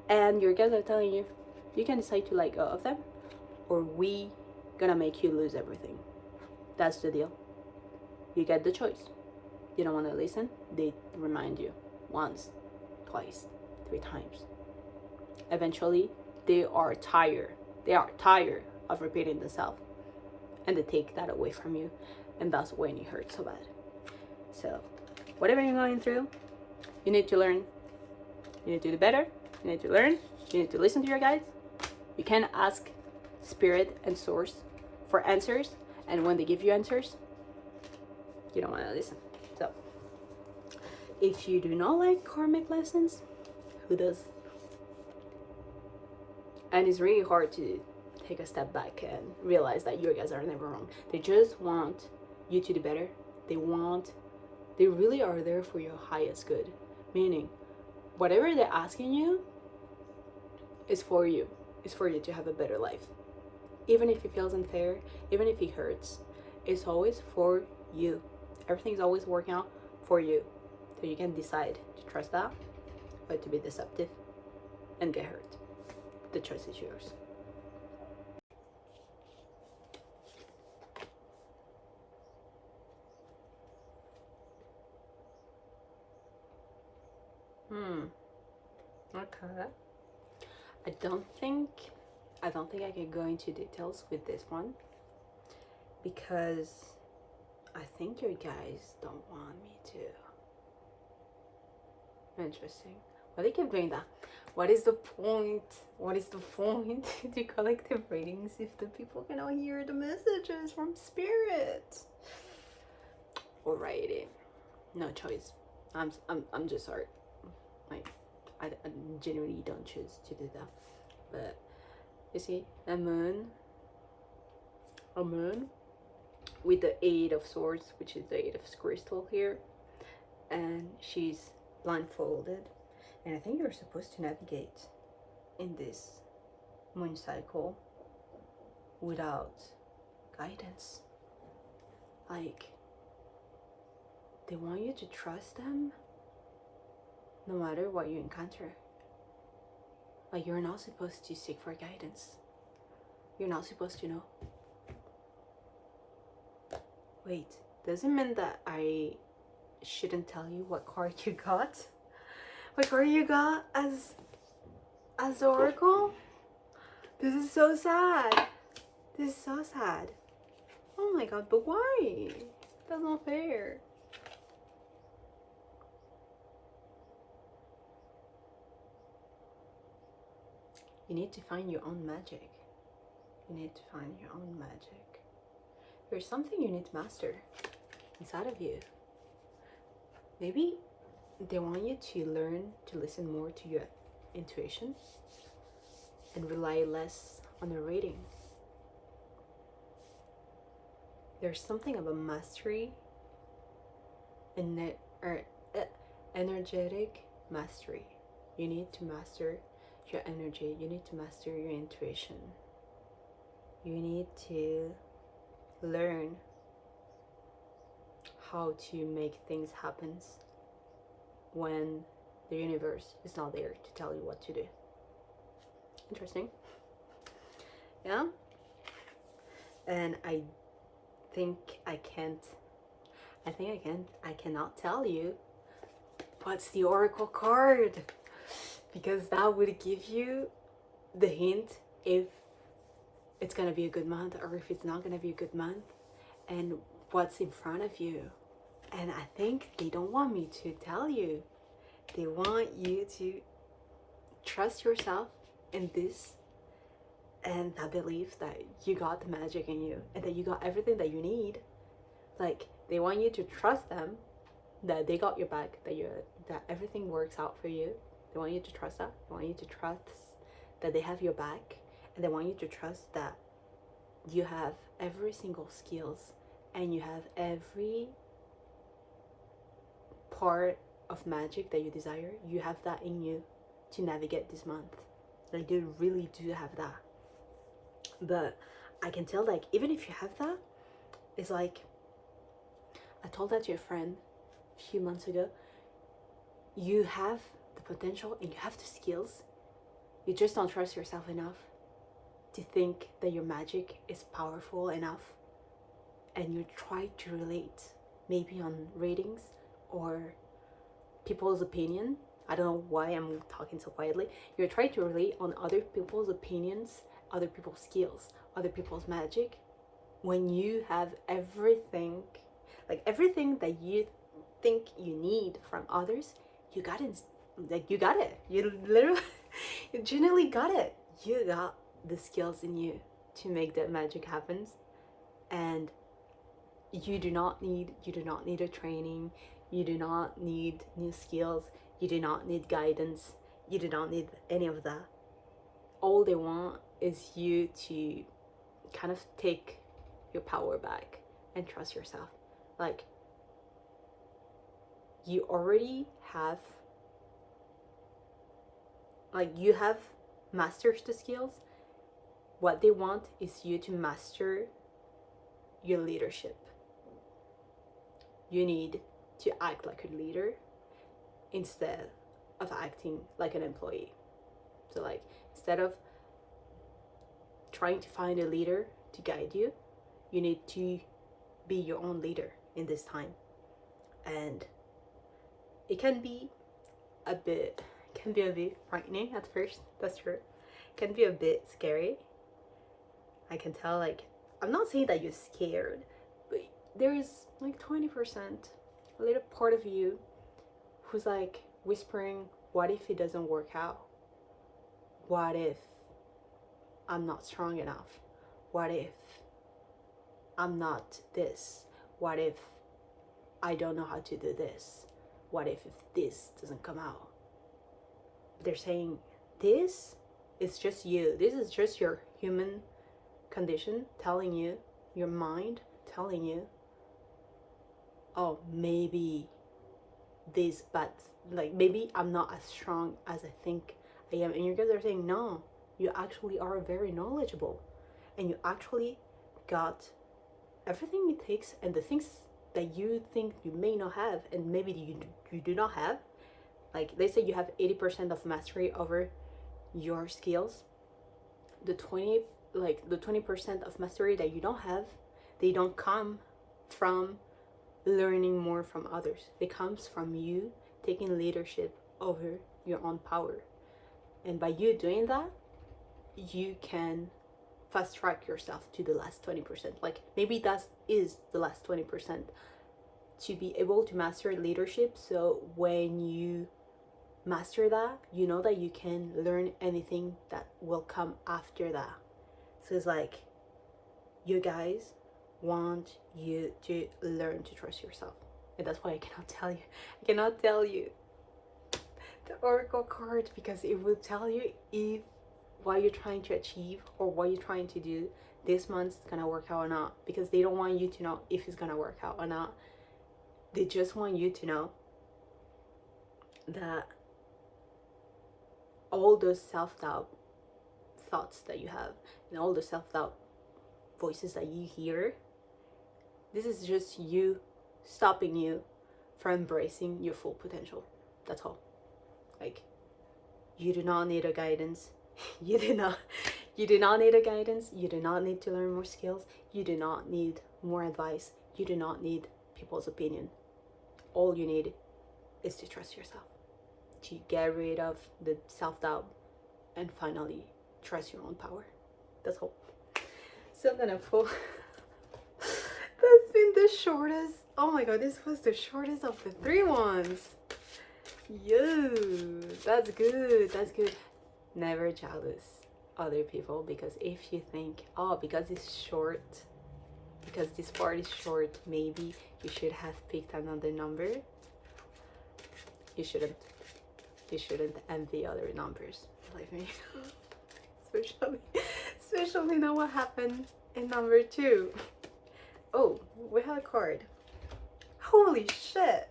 And your guys are telling you you can decide to let go of them, or we gonna make you lose everything. That's the deal. You get the choice. You don't want to listen, they remind you once, twice, 3 times. Eventually they are tired of repeating themselves, and they take that away from you, and that's when it hurts so bad. So whatever you're going through, you need to learn, you need to do better, you need to learn, you need to listen to your guides. You can ask spirit and source for answers, and when they give you answers, you don't want to listen. So if you do not like karmic lessons, who does? And it's really hard to take a step back and realize that you guys are never wrong. They just want you to do better. They really are there for your highest good. Meaning, whatever they're asking you is for you. It's for you to have a better life. Even if it feels unfair, even if it hurts, it's always for you. Everything's always working out for you. So you can decide to trust that or to be deceptive and get hurt. The choice is yours. Okay. I don't think I can go into details with this one because I think your guys don't want me to. Interesting. Why they keep doing that? What is the point? To collect the ratings if the people cannot hear the messages from spirit? Alrighty. No choice. I'm just sorry. Like I genuinely don't choose to do that. But you see, a moon with the 8 of swords, which is the 8 of crystal here, and she's blindfolded, and I think you're supposed to navigate in this moon cycle without guidance. Like, they want you to trust them no matter what you encounter. Like, you're not supposed to seek for guidance. You're not supposed to know. Wait, does it mean that I shouldn't tell you what card you got? What card you got as the oracle? This is so sad. This is so sad. Oh my god, but why? That's not fair. You need to find your own magic. You need to find your own magic. There's something you need to master inside of you. Maybe they want you to learn to listen more to your intuition and rely less on the rating. There's something about mastery and energetic mastery. You need to master your energy. You need to master your intuition. You need to learn how to make things happen when the universe is not there to tell you what to do. Interesting. Yeah? And I cannot tell you what's the oracle card, because that would give you the hint if it's gonna be a good month or if it's not gonna be a good month, and what's in front of you. And I think they don't want me to tell you. They want you to trust yourself in this and that belief that you got the magic in you and that you got everything that you need. Like, they want you to trust them, that they got your back, that everything works out for you. They want you to trust that. They want you to trust that they have your back, and they want you to trust that you have every single skills and you have every part of magic that you desire. You have that in you to navigate this month. Like, you really do have that. But I can tell, like, even if you have that, it's like, I told that to a friend a few months ago. You have the potential and you have the skills. You just don't trust yourself enough to think that your magic is powerful enough. And you try to relate, maybe on readings or people's opinion. I don't know why I'm talking so quietly. You're trying to relate on other people's opinions, other people's skills, other people's magic, when you have everything, like everything that you think you need from others, you got it. Like, you got it. You literally, you genuinely got it. You got the skills in you to make that magic happen. And you do not need a training. You do not need new skills. You do not need guidance. You do not need any of that. All they want is you to kind of take your power back and trust yourself. Like, you already have, like, you have mastered the skills. What they want is you to master your leadership. You need to act like a leader instead of acting like an employee. So, like, instead of trying to find a leader to guide you, you need to be your own leader in this time. And it can be a bit frightening at first. That's true. It can be a bit scary. I can tell, like, I'm not saying that you're scared, but there is like 20%, a little part of you who's like whispering, what if it doesn't work out? What if I'm not strong enough? What if I'm not this? What if I don't know how to do this? What if this doesn't come out? They're saying, this is just you. This is just your human condition telling you, your mind telling you, oh, maybe this, but like, maybe I'm not as strong as I think I am. And your guys are saying, no, you actually are very knowledgeable, and you actually got everything it takes, and the things that you think you may not have, and maybe you do not have. Like, they say you have 80% of mastery over your skills. The 20% of mastery that you don't have, they don't come from learning more from others. It comes from you taking leadership over your own power. And by you doing that, you can fast track yourself to the last 20%. Like, maybe that is the last 20%, to be able to master leadership. So when you master that, you know that you can learn anything that will come after that. So it's like, you guys want you to learn to trust yourself. And that's why I cannot tell you the oracle card, because it will tell you if what you're trying to achieve or what you're trying to do this month's gonna work out or not, because they don't want you to know if it's gonna work out or not. They just want you to know that all those self-doubt thoughts that you have and all the self-doubt voices that you hear, this is just you stopping you from embracing your full potential. That's all. Like, you do not need a guidance. You do not need a guidance. You do not need to learn more skills. You do not need more advice. You do not need people's opinion. All you need is to trust yourself, to get rid of the self-doubt, and finally trust your own power. That's all. So I'm gonna pull. That's been the shortest. Oh my god, this was the shortest of the 3 ones. Yo, that's good. That's good. Never jealous other people, because if you think, oh, because it's short, because this part is short, maybe you should have picked another number. You shouldn't. You shouldn't envy other numbers, believe me. especially know what happened in number 2. Oh, we have a card. Holy shit!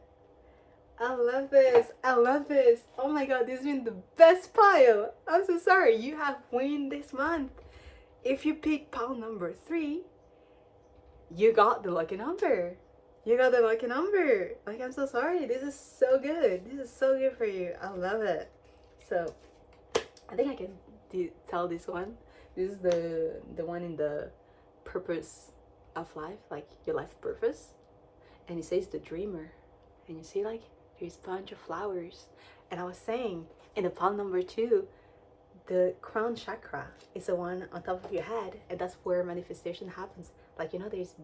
I love this. I love this. Oh my god, this has been the best pile. I'm so sorry. You have win this month. If you pick pile number 3, you got the lucky number. You got the lucky number. Like, I'm so sorry. This is so good. This is so good for you. I love it. So, I think I can tell this one. This is the one in the purpose of life, like your life purpose. And it says the dreamer. And you see, like, there's a bunch of flowers. And I was saying, in the pile number 2, the crown chakra is the one on top of your head. And that's where manifestation happens. Like, you know, there's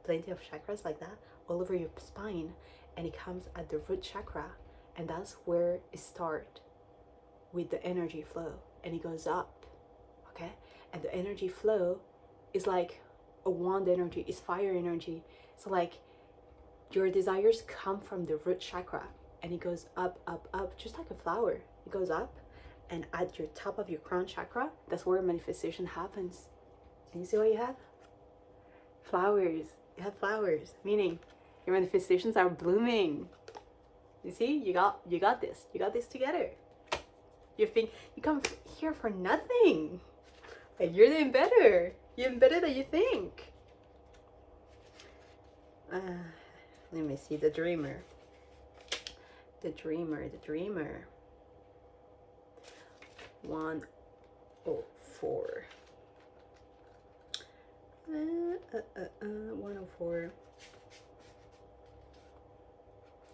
plenty of chakras like that all over your spine. And it comes at the root chakra. And that's where it starts with the energy flow. And it goes up, okay? And the energy flow is like a wand energy. It's fire energy. So, like, your desires come from the root chakra, and it goes up, up, up, just like a flower. It goes up, and at your top of your crown chakra, that's where manifestation happens. And you see what you have? Flowers. You have flowers, meaning your manifestations are blooming. You see, you got this. You got this together. You think you come here for nothing. Like, you're doing better. You're doing better than you think. Let me see, the dreamer. The dreamer. 104. 104.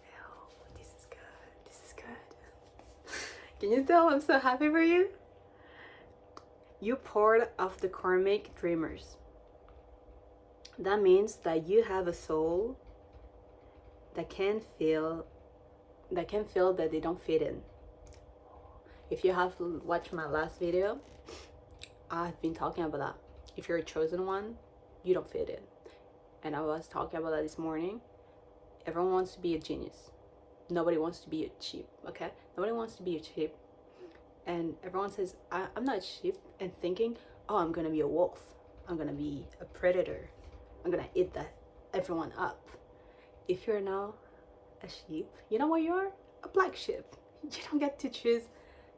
Oh, this is good. This is good. Can you tell I'm so happy for you? You're part of the karmic dreamers. That means that you have a soul that can feel that they don't fit in. If you have watched my last video, I've been talking about that. If you're a chosen one, you don't fit in. And I was talking about that this morning. Everyone wants to be a genius. Nobody wants to be a sheep, okay? Nobody wants to be a sheep. And everyone says, I'm not a sheep, and thinking, oh, I'm gonna be a wolf. I'm gonna be a predator. I'm gonna eat everyone up. If you're now a sheep, you know what you are? A black sheep. You don't get to choose.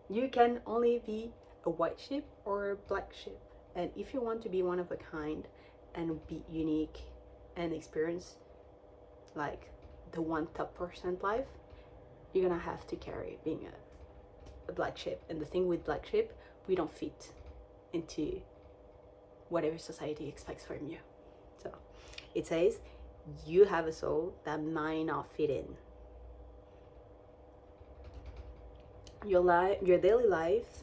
You can only be a white sheep or a black sheep. And if you want to be one of a kind and be unique and experience like the 1% life, you're gonna have to carry being a black sheep. And the thing with black sheep, we don't fit into whatever society expects from you. So it says you have a soul that might not fit in. Your daily life.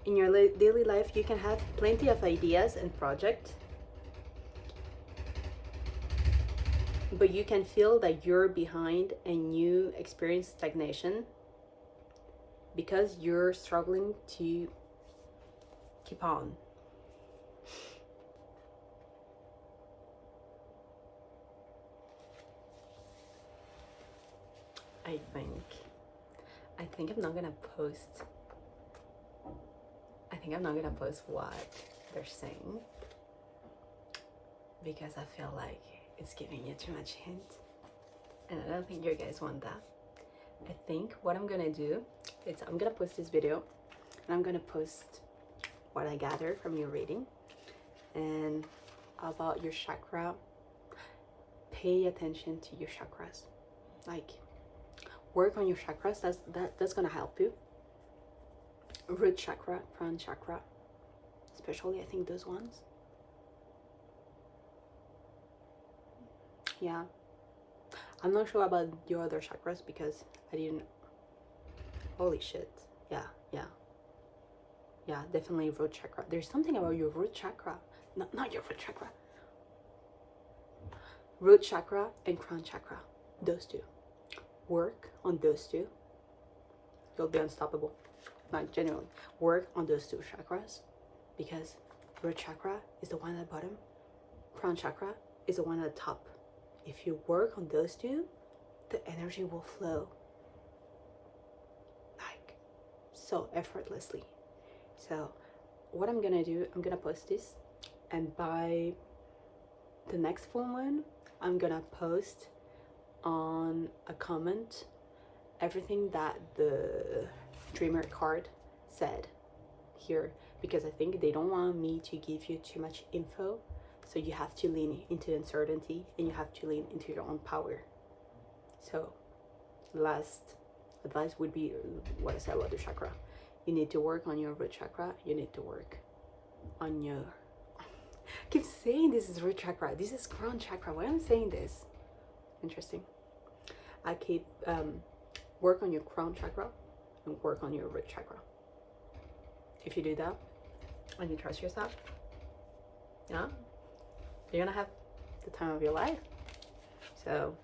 In your daily life, you can have plenty of ideas and projects, but you can feel that you're behind and you experience stagnation because you're struggling to keep on. I think I'm not gonna post. I think I'm not gonna post what they're saying because I feel like it's giving you too much hint, and I don't think you guys want that. I think what I'm gonna do is I'm gonna post this video, and I'm gonna post what I gathered from your reading and about your chakra. Pay attention to your chakras, like work on your chakras. That's gonna help you. Root chakra, crown chakra, especially I think those ones. Yeah, I'm not sure about your other chakras because I didn't. Holy shit. Yeah, definitely root chakra. There's something about your root chakra. Not your root chakra. Root chakra and crown chakra, those two. Work on those two, you'll be unstoppable. Like, genuinely, work on those two chakras because root chakra is the one at the bottom, crown chakra is the one at the top. If you work on those two, the energy will flow like so effortlessly. So what I'm gonna do, I'm gonna post this, and by the next full moon, I'm gonna post on a comment everything that the dreamer card said here, because I think they don't want me to give you too much info, so you have to lean into uncertainty and you have to lean into your own power. So last advice would be what I said about the chakra. You need to work on your root chakra, you need to work on your I keep saying this is root chakra, this is crown chakra. Why am I saying this? Interesting. I keep work on your crown chakra and work on your root chakra. If you do that and you trust yourself, yeah, you're gonna have the time of your life. So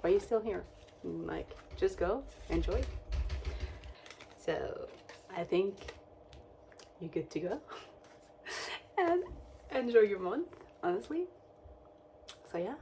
why are you still here? Like, just go enjoy. So I think you're good to go. And enjoy your month, honestly. So yeah,